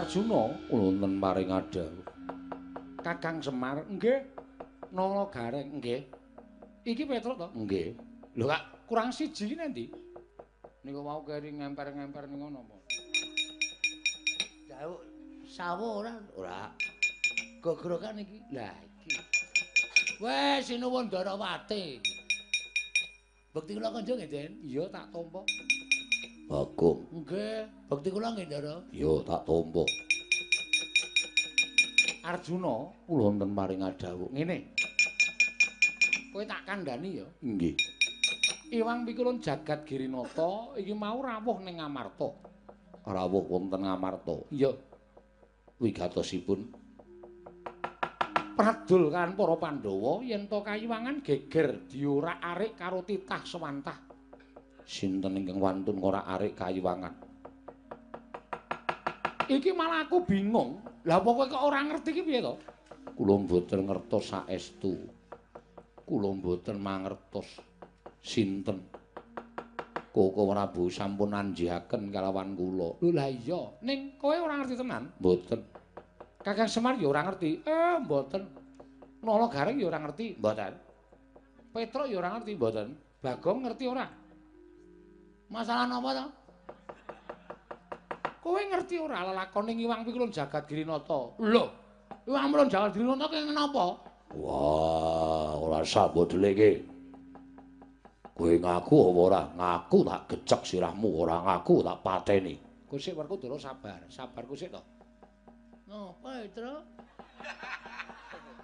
Arjuna wonten paring adhawuh. Kakang Semar, nggih. Nala Gareng, nggih. Iki Petruk to? Nggih. Lho Kak, kurang siji iki nendi? Niku mau keri ngemper-ngemper ning ngono apa? Jauh sawo ora? Ora. Gogrokan iki. Lah iki. Wes sinuwun Darawati. Bekti kula kanca nggih, Den? Iya tak tampa. Bagong. Nggih, bekti kula nggih, Ndara. Iya tak tampa. Arjuna kula wonten paring adhawuh. Ngene. Kowe tak kandhani ya. Nggih. Iwang Pikulun Jagat Girinata iki mau rawuh ning Ngamarta. Rawuh wonten Ngamarta. Iya. Wigatosipun pradul kan para Pandhawa yen to kayiwangan geger diorak-arik karo titah sewantah. Sinten ingkang wantun ngorak-arik kayiwangan? Iki malah aku bingung. Lah apa kowe kok ora ngerti iki piye to? Kula mboten ngertos saestu. Kula mboten mangertos sinten. Koko Prabu sampun anjihaken kalawan kula. Lho lah iya, ning kowe ora ngerti tenan? Mboten. Kakang Semar ya ora ngerti. Mboten. Nala Gareng ya ora ngerti? Mboten. Petruk ya ora ngerti? Mboten. Bagong ngerti ora? Masalah napa to? Kowe ngerti ora lelakoning Iwang Pikulun Jagat Girinata? Lho, Iwang Pikulun Jagat Girinata ki napa? Wah, ora sabodele iki. Kowe ngaku apa ora? Ngaku tak gecek sirahmu, ora ngaku tak pateni. Kowe sik Werkudara sabar, sabar kowe sik to. Napa, Petruk?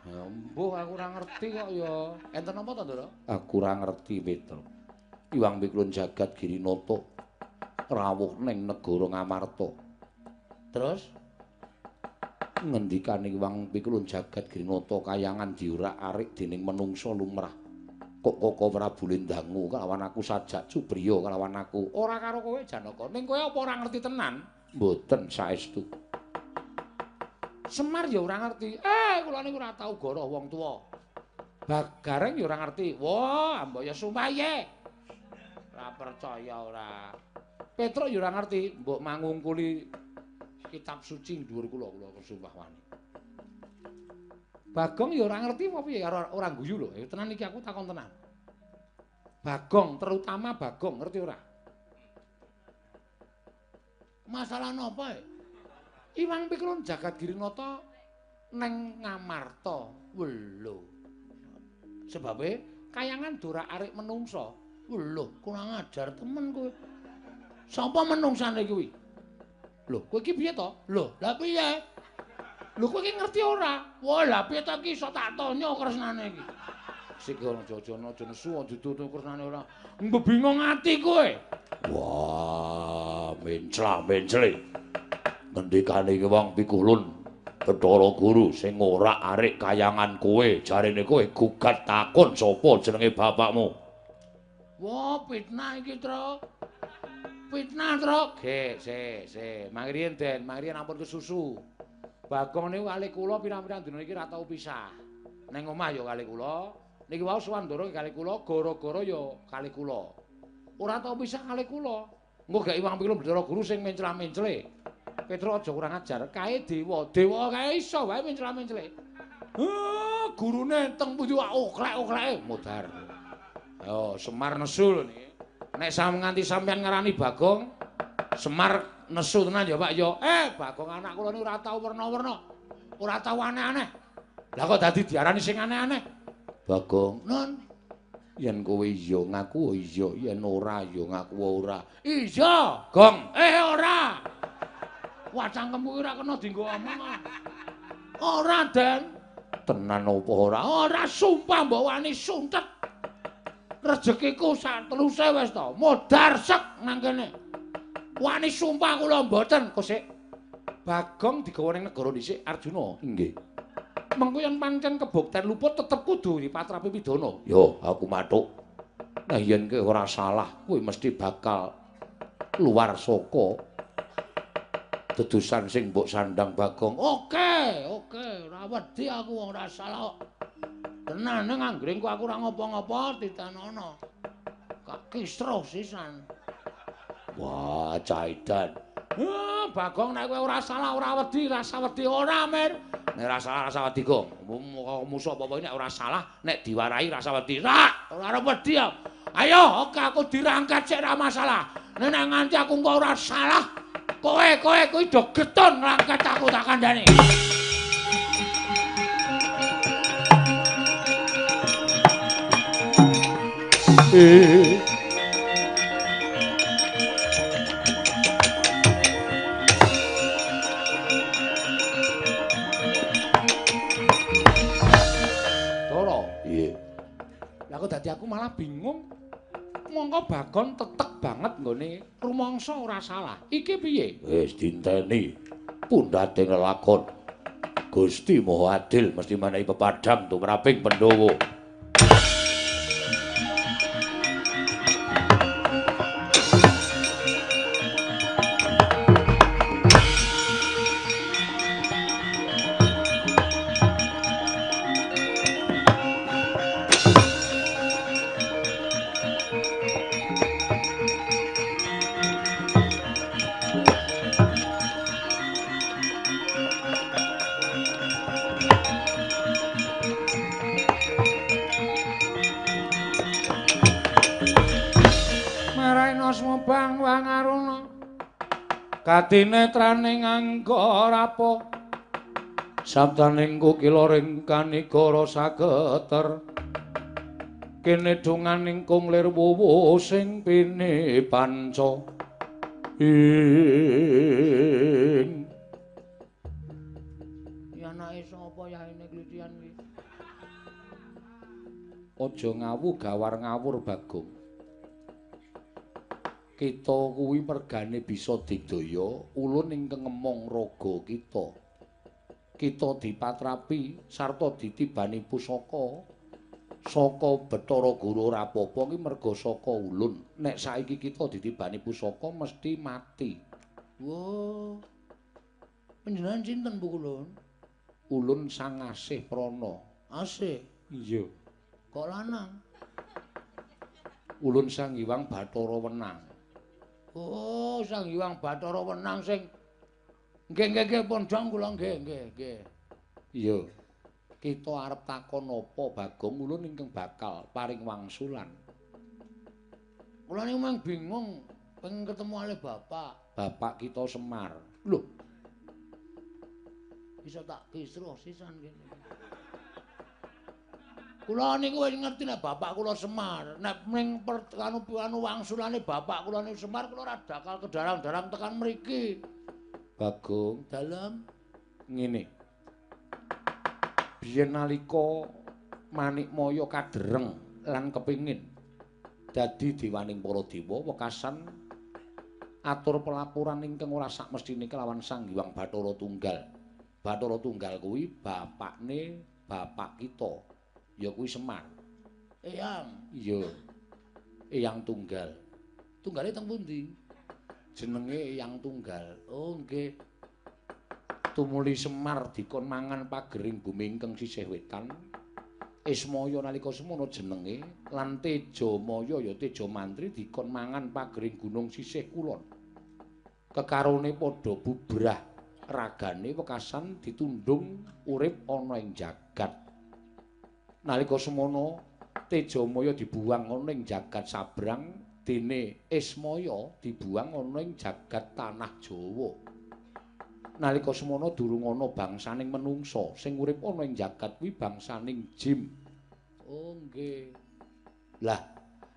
Ya mbuh aku ora ngerti kok ya. Enten apa to, Ndara? Aku ora ngerti, Petruk. Iwang Pikulun Jagat Girinata rawuh ning negara Ngamarta. Terus ngendikane Iwang Pikulun Jagat Girinata kayangan diurak-arik dening menungsa lumrah. Kok Koko Prabu Lendangu kalawan aku sajak Cubriya kalawan aku. Ora karo kowe Janaka. Ning kowe apa ora ngerti tenan? Mboten saestu. Semar ya ora ngerti. Kula niku ora tau goroh wong tuwa. Gareng ya ora ngerti. Wah, mbok ya sumpaye. Ora percaya ora. Petruk ya ora ngerti. Mbok mangungkuli kitab suci dhuwur kula kesumpah wani. Bagong ya ora ngerti apa piye ora guyu lho. Tenan iki aku takon tenan. Bagong, terutama Bagong ngerti ora? Masalah napa? Iwang Pikulun Jagat Girinata neng Ngamarta. Lho. Sebabe kayangan dorak-arik menungsa. Lho, kurang ajar temen kowe. Sapa menungsane kuwi? Lho, kowe iki piye to? Lho, lha piye? Lho kowe iki ngerti ora? Wah, lha piye to iki iso tak tanya kresnane iki? Sik ora aja nesu ditutur kresnane ora. Mbebingung ati kowe. Wah, mencla-mencle. Ngendikane iki Wong Pikulun Bathara Guru sing ngorak-arik kayangan kowe, jarene kowe gugat takon sapa jenenge bapakmu. Wah, fitnah iki, Tru. Fitnah, Tru. Se. Mangriyen Den, mangriyen ampun kesusu. Bagong niku kali kula pirang-pirang dina iki ra tau pisah. Neng omah ya kali kula, niki wau Suwandara kali kula, gara-gara ya kali kula. Ora tau pisah kali kula. Engko gak Iwang Pikulun Bathara Guru sing mencla-mencle. Petruk aja kurang ajar, kae dewa kae iso wae mencla-mencle. Gurune teng pundi wae oklek-okleke modar. Yo, Semar nesu lho niki. Nek nganti sampean ngarani Bagong, Semar nesu tenan ya Pak ya. Bagong anak kula niku ora tau werna-werna. Ora tau aneh-aneh. Lah kok dadi diarani sing aneh-aneh? Bagong, Nun. Yen kowe iya ngaku iya, yen ora ya ngaku ora. Iya, Gong. Ora. Wah cangkemmu ora kena dienggo omong. Ora, Den. Tenan apa ora? Ora sumpah mbok wani suntet. Rezekiku sak teluse wis to, modar sek nang kene. Wani sumpah kula mboten, Kosik. Bagong digawa ning negara dhisik Arjuna. Nggih. Mengko yen pancen kebukten luput tetep kudu dipatrapi pidana. Yo, aku mathuk. Nah yen kowe ora salah, kowe mesti bakal luar saka dedusan sing mbok sandang Bagong. Oke, ora wedi aku wong ora salah. Tenan ning anggringku aku ora ngopo-ngopo ditanono. Kak kisruh sisan. Wah, Caidan. Bagong nek kowe ora salah ora wedi, rasa wedi ora, Mir. Nek ora salah rasa wedi, Gong. Musuh apa-apa nek ora salah, nek diwarai rasa wedi. Ora arep wedi ya. Ayo, oke aku dirangkat sik ora masalah. Nek nganti aku engko ora salah, kowe kuwi do getun ngrangkat aku tak kandhani. Dadi aku malah bingung. Mongko Bagong tetek banget nggone rumangsa ora salah. Iki piye? Wis dinteni. Pundhate ngelakon. Gusti Maha Adil mesti menehi pepadhang tumraping Pandhawa. Katinetraning angga rapo sabdaning kukilaring kanigara sageter kene dunganing kunglir wuwu sing pini panca ing ya anake sapa yaene klitian iki aja ngawu gawar ngawur Bagong. Kita kuwi mergane bisa digdaya ulun ingkang ngemong raga kita. Kita dipatrapi sarta ditibani pusaka saka Bathara Guru ora apa-apa ki merga saka ulun. Nek saiki kita ditibani pusaka mesti mati. Wah. Panjenengan sinten Bu Kulun? Ulun Sang Asih Prana. Asih? Iya. Kok lanang? Ulun Sang Hyang Bathara Wenang. Oh, Sang Hyang Bathara Wenang sing nggih pondhong kula nggih. Iya. Kita arep takon apa Bagong ulun ingkang bakal paring wangsulan. Kula niku mung bingung pengen ketemu ale bapak. Bapak kita Semar. Lho. Bisa tak kisruh sisan kene. Kula niku wis ngerti nek bapak kula Semar. Nek ning anu wangsulane bapak kula niku Semar kula ora bakal kedarang-darang tekan mriki. Bagong, dalem ngene. Biyen nalika Manikmaya kadereng lan kepingin dadi dewaning para dewa wekasan atur pelaporan ingkang ora sak mestine kelawan Sang Hyang Bathara Tunggal. Bathara Tunggal kuwi bapakne bapak kita. Ya kuwi Semar. Eyang. Iya. Eyang Tunggal. Tunggale teng pundi? Jenenge Eyang Tunggal. Oh, nggih. Tumuli Semar dikon mangan pagering bumi ingkang sisih wetan. Ismaya nalika semono jenenge lan Tejamaya ya Teja Mantri dikon mangan pagering gunung sisih kulon. Kekarone padha bubrah ragane wekasan ditundung urip ana ing jagat. Nalika semono Tejamaya dibuang ana ing jagat sabrang dene Ismaya dibuang ana ing jagat tanah Jawa. Nalika semono durung ana bangsaning menungsa sing urip ana ing jagat kuwi bangsaning jim. Oh nggih. Lah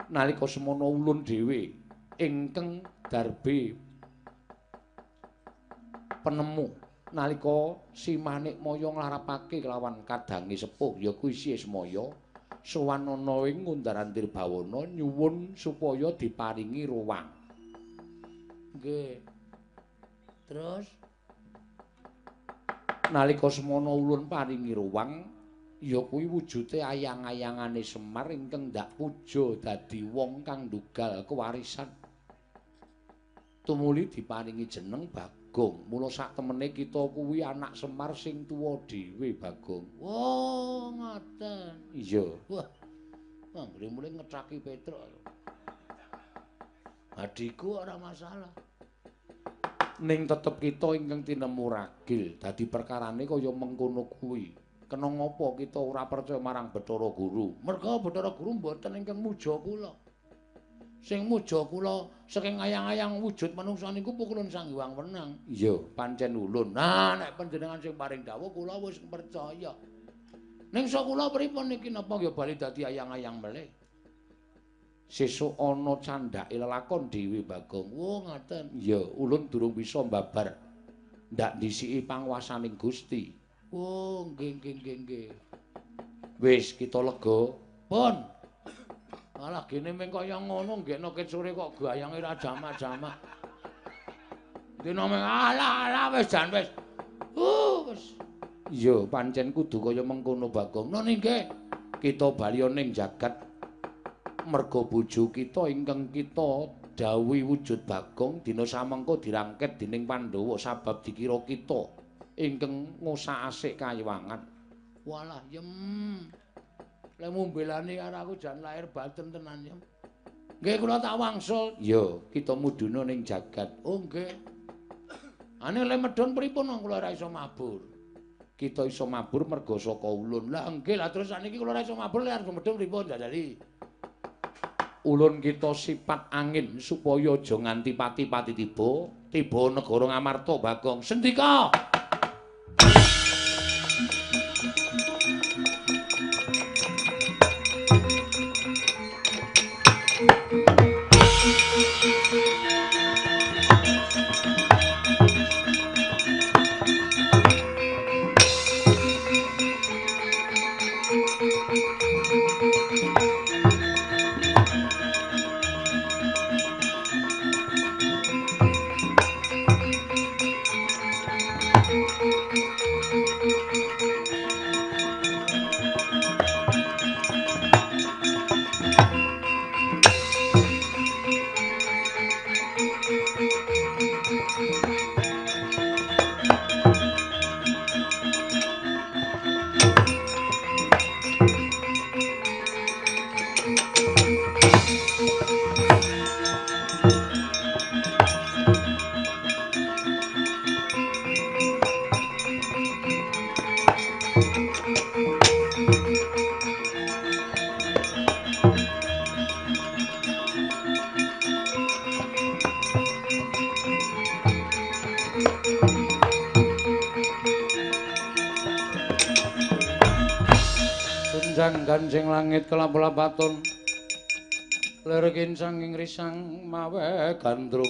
nalika semana ulun dhewe ingkang darbe penemu nalika si Manikmaya nglarapake kelawan kadange sepuh ya kuwi si Ismaya sowan ana ing Ngundaran Tirbawana nyuwun supaya diparingi ruwang. Nggih. Terus nalika semana ulun paringi ruwang ya kuwi wujude ayang-ayangane Semar ingkang ndak puja dadi wong kang ndugal kewarisan. Tumuli diparingi jeneng Bagong. Mula sak temene kita kuwi anak Semar sing tuwa dhewe Bagong. Oh, ngoten. Iya. Wah. Anggere mulai ngecaki Petruk. Adikku ora masalah. Ning tetep kita ingkang tinemu ragil. Dadi perkarane kaya mengkono kuwi. Kena ngapa kita ora percaya marang Bathara Guru? Merga Bathara Guru mboten ingkang muja kula. Sing muja kula saking ayang-ayang wujud manungsa niku pukulun Sang Hyang Wenang. Iya, pancen ulun. Nah, nek panjenengan sing paring dawuh kula wis percaya. Ning sakula pripun niki napa ya bali dadi ayang-ayang melih? Sesuk ana candhake lelakon dhewe Bagong. Oh, ngoten. Iya, ulun durung bisa mbabar. Ndak ndisiki panguwasaning Gusti. Oh, nggih. Wis kita lega. Pun. Malah gene meng kaya ngono nggekno ket sore kok gayange ra jamak-jamak. Dina meng alah wis jan wis. Wis. Iya, pancen kudu kaya mengkono Bagong. Nun nggih. Kita bali ning jagat merga bojo kita ingkang kita dawuhi wujud Bagong dina samengko dirangket dening Pandhawa sabab dikira kita ingkang ngosakasik kayiwangan. Walah yem. Lek mbelani karo aku jan lahir batin tenan yem. Nggih kula tak wangsul. Iya, kita mudhuna ning jagat. Oh nggih. Ane lek medhon pripun kula ora iso mabur. Kita iso mabur merga saka ulun. Lah nggih lah terus saniki kula ora iso mabur lek arep medhon pripun dadali. Ulun kita sipat angin supaya aja nganti pati-pati tiba negara Ngamarta Bagong. Sendika. Ganjing langit kelap-lapaton lir kincang ing risang mawe gandrung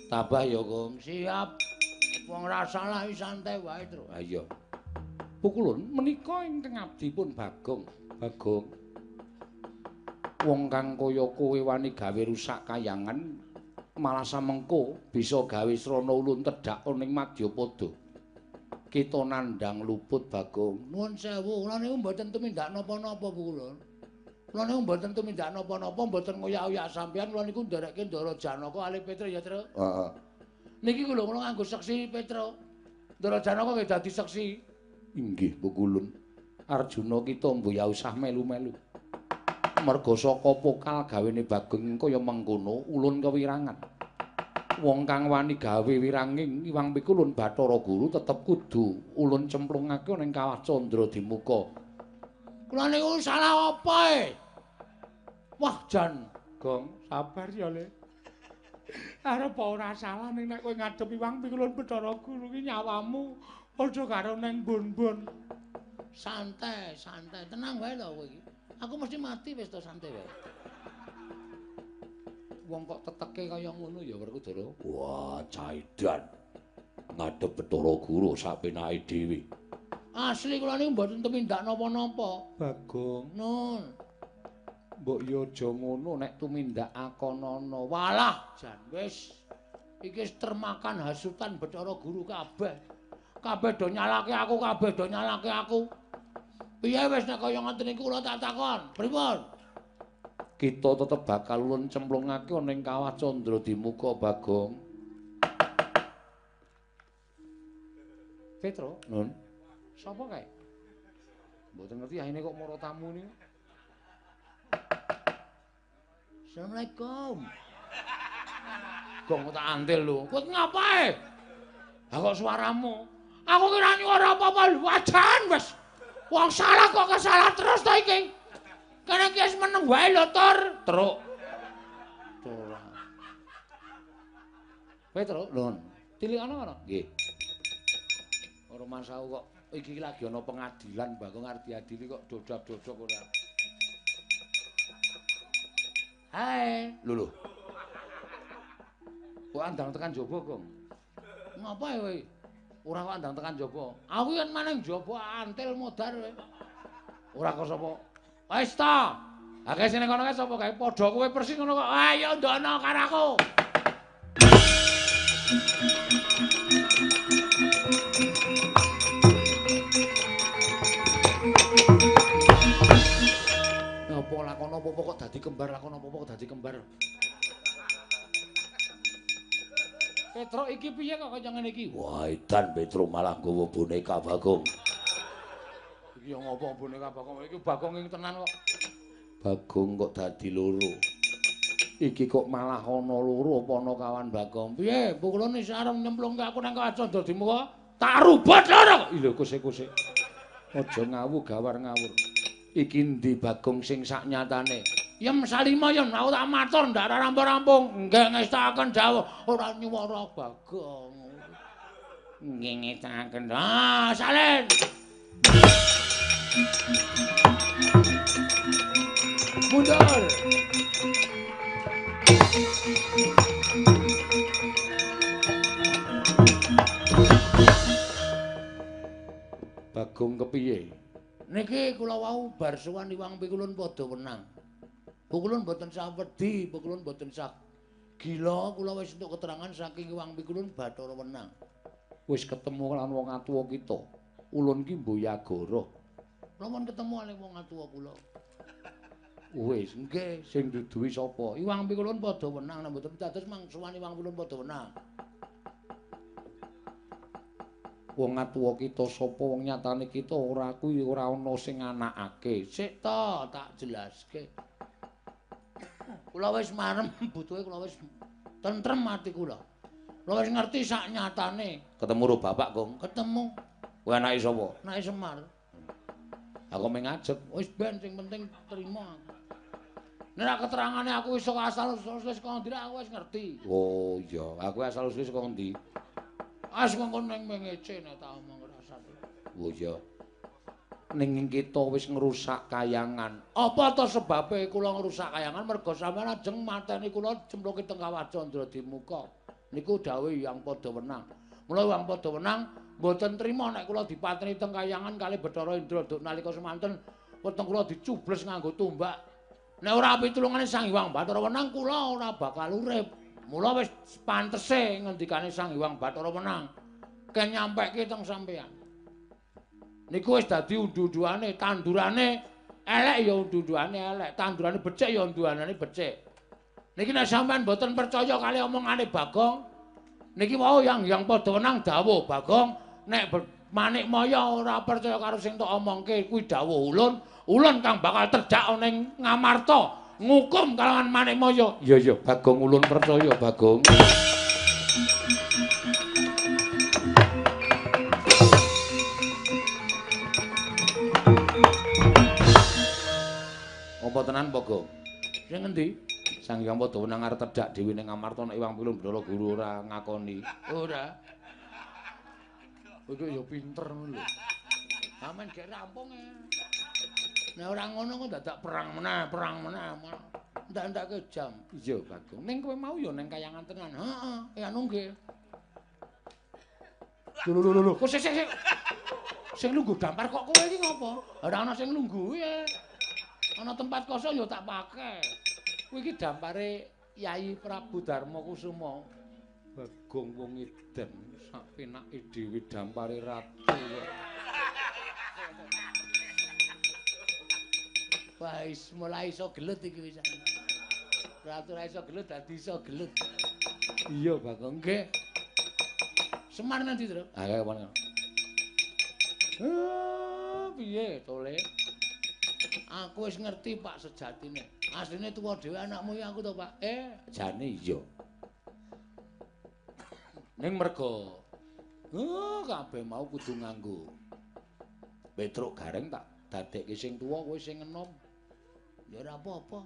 tabah ya Kong. Siap. Wong ra salah santai wae, Tru. Ha iya. Pukulun menika ingkang abdi pun Bagong. Bagong. Wong kang kaya kowe wani gawe rusak kayangan malah samengko bisa gawe srana ulun tedhak ning Madyapada. Kita nandhang luput Bagong. Nuwun sewu, kula niku mboten tumindak napa-napa Pukulun. Kula niku mboten tumindak napa-napa, mboten ngoyak-oyak sampeyan, kula niku nderekke Ndara Janaka alih Petra ya, Tru. Heeh. Niki kula nganggo seksi Petra. Ndara Janaka nggih dadi seksi. Inggih, Pukulun. Arjuna kita mboya usah melu-melu. Merga saka pokal gawene Bagong kaya mengkono ulun kewirangan. Wong kang wani gawe wiranging Iwang Pikulun Bathara Guru tetep kudu ulun cemplungake ning Kawah Candra Dimuka. Kula niku salah apa e? Wah, Jan, Gong, sabar ya, Le. Arep ora salah ning nek kowe ngadep Iwang Pikulun Bathara Guru ki nyawamu aja karo neng bun-bun. Santai, tenang wae lho kowe iki. Aku mesti mati wis to santai wae. wong kok teteke kaya ngono ya Werkudara. Wah, Caidan. Ngadep Bathara Guru sapenake dhewe. Asli kula niku mboten tumindak napa-napa. Bagong, Nun. mbok ya aja ngono nek tumindak akonana. Walah, jan wis iki wis termakan hasutan Bathara Guru kabeh. Kabeh do nyalake aku, kabeh do nyalake aku. Piye wis nek kaya ngoten niku kula tak takon. Pripun? Kita tetep bakal ulun cemplungake ana ing Kawah Candra Dimuka, Bagong. Petro, Nun, sapa kae? Mboten ngerti aine kok mara tamu niku. Assalamualaikum. Gong tak antil lho. Kowe ngapae? Lah kok suaramu? Aku kira nyuara apa-apa lho, wajan wis. Wong salah kok kesalah terus ta iki. Kene iki wis meneng wae lho, Tur. Truk. Ora. Petro, Nun. Tilikana ana? Nggih. Ora masau kok iki lagi ana pengadilan Bagong arep diadili kok dodok-dodok ora. Hai, Lho. Kok andang tekan jaba, Gong? ngapae kowe? Ora kok andang tekan jaba. Aku yen maneng jaba antil modar kowe. Ora kok sapa? Wis ta. Akeh sing kono kae sapa kae? Padha kowe persis ngono kok. Ayo ndono karo aku. Apa lakon apa-apa kok dadi kembar, lakon apa-apa kok dadi kembar. Petro iki piye kok kaya ngene iki? wah edan Petro malah nggawa boneka Bagong. Iki yo ngopo boneka Bagong iki Bagong ing tenan kok. Bagong kok dadi loro. Iki kok malah ana loro apa ana kawan Bagong. Piye, pukulane sarem nyemplungke aku nang Kawah Candra Dimuka. Tak rubat lho. Lho kusik-kusik. Aja ngawur gawar ngawur. Iki ndi Bagong sing saknyatane? Yem salima yen aku tak matur ndak rampung-rampung. Nggih ngestakaken dawuh ora nyuwara Bagong. Nggih ngestakaken. Ah, salin. Mundur. Bagong kepiye? Niki kula wau bar sowan Iwang Pikulun padha wenang. Pukulun boten sawedi, pukulun boten sak gila, kula wis entuk keterangan saking Iwang Pikulun Bathara Wenang. Wis ketemu lan wong atuwa kita. Ulun ki mboyagara. Lamun ketemu kali wong atuwa kula. Wis nggih sing duduhi sapa? Iwang Pikulun padha wenang, nek mboten dados mangsuwan Iwang Pikulun padha wenang. Wong atuwa kita sapa wong nyatane kita ora kuwi ora ana sing anakake. Sik ta tak jelaske. Kula wis marem butuhe kula wis tentrem ati kula. Kula wis ngerti sak nyatane. Ketemu ro bapak, Gong. Ketemu Kowe anake sapa? nake Semar. Aku meng ngajak. Wis ben sing penting terima. Nek keterangane aku iso asal usul saka ndi aku wis ngerti. Oh iya, aku asal usul saka ndi? As kok ning mengece nek tak omong rasane. Oh iya. Ning kita wis ngrusak kayangan. Apa to sebabe kula ngrusak kayangan merga sampeyan ajeng mateni kula cemplungke teng Kawah Candra Dimuka. Niku dawuh yang padha wenang. Mula wong padha wenang mboten trima nek kula dipateni teng kayangan kali Bathara Indra duk nalika semanten weteng kula dicubles nganggo tombak. Nek ora pitulungane Sang Hyang Bathara Wenang kula ora bakal urip. Mula wis pantese ngendikane Sang Hyang Bathara Wenang ken nyampeke teng sampeyan. Niku wis dadi undu-unduane, tandurane elek ya undu-unduane elek, tandurane becik ya undu-unduane becik. Niki nek sampean mboten percaya kali omongane Bagong, niki wau yang padha wenang dawuh Bagong, nek Manikmaya ora percaya karo sing tok omongke kuwi dawuh ulun, ulun kang bakal terjak ning Ngamarta ngukum kalawan Manikmaya. Iya iya, Bagong ulun percaya, Bagong. Apa tenan apa, Gong? Sing endi? Sang Hyang Padhawenang arep terjak dhewe ning Ngamarta nek Iwang Pilun Bathara Guru ora ngakoni. Ora. Iku ya pinter ngono lho. Amen gek rampung ya. Nek ora ngono kok dadak perang meneh. ndak-ndake jam. Iya, Bagong. Ning kowe mau ya ning kayangan tenan. Heeh, ya nggih. Lho. Kok sik. Sing lungguh dampar kok kowe iki ngopo? Ora ana sing lungguh ya. Ana tempat kosong ya tak pakai. Kuwi iki dampare Yai Prabu Darma Kusuma. Bagong wong edan sak penake dhewe dampare ratu. Wah, mulai iso gelut iki wis. Ratu ra iso gelut dadi iso gelut. Iya, Bagong. Nggih. Semar nanti, Tru? Ayo kemana? Piye, Tole? Aku wis ngerti, Pak, sejatine. Asline tuwa dhewe anakmu ya aku to, Pak. Jane iya. Ning mergo kabeh mau kudu nganggo Petruk Gareng tak dadekke sing tuwa kowe sing enom. Ya ora apa-apa.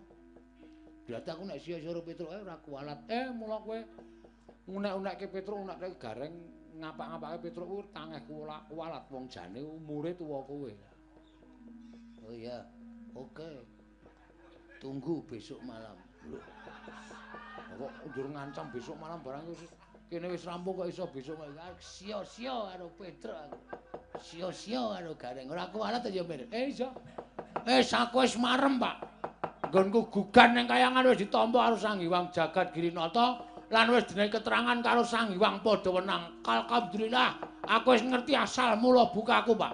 Berarti aku nek sia-sia Petruk ora kualat. Mula kowe unek-unekke Petruk, unekke Gareng, ngapak-ngapake Petruk kuwi tangeh kualat wong jane umure tuwa kowe. Oh iya. Oke. Tunggu besok malam. Lho. Kok ndur ngancam besok malam barang wis kene wis rampung kok iso besok sia-sia karo Petruk aku. Sia-sia karo Gareng. Ora kualat ya, Mir. Iso. Aku wis marem, Pak. Nggonku gugan ning kayangan wis ditampa karo Sang Hyang Jagat Girinata lan wis dinehi keterangan karo Sang Hyang Padawenang. Alhamdulillah, aku wis ngerti asal mula bukaku, Pak.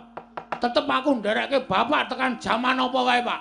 Tetep aku nderekke bapak tekan jaman apa wae, Pak.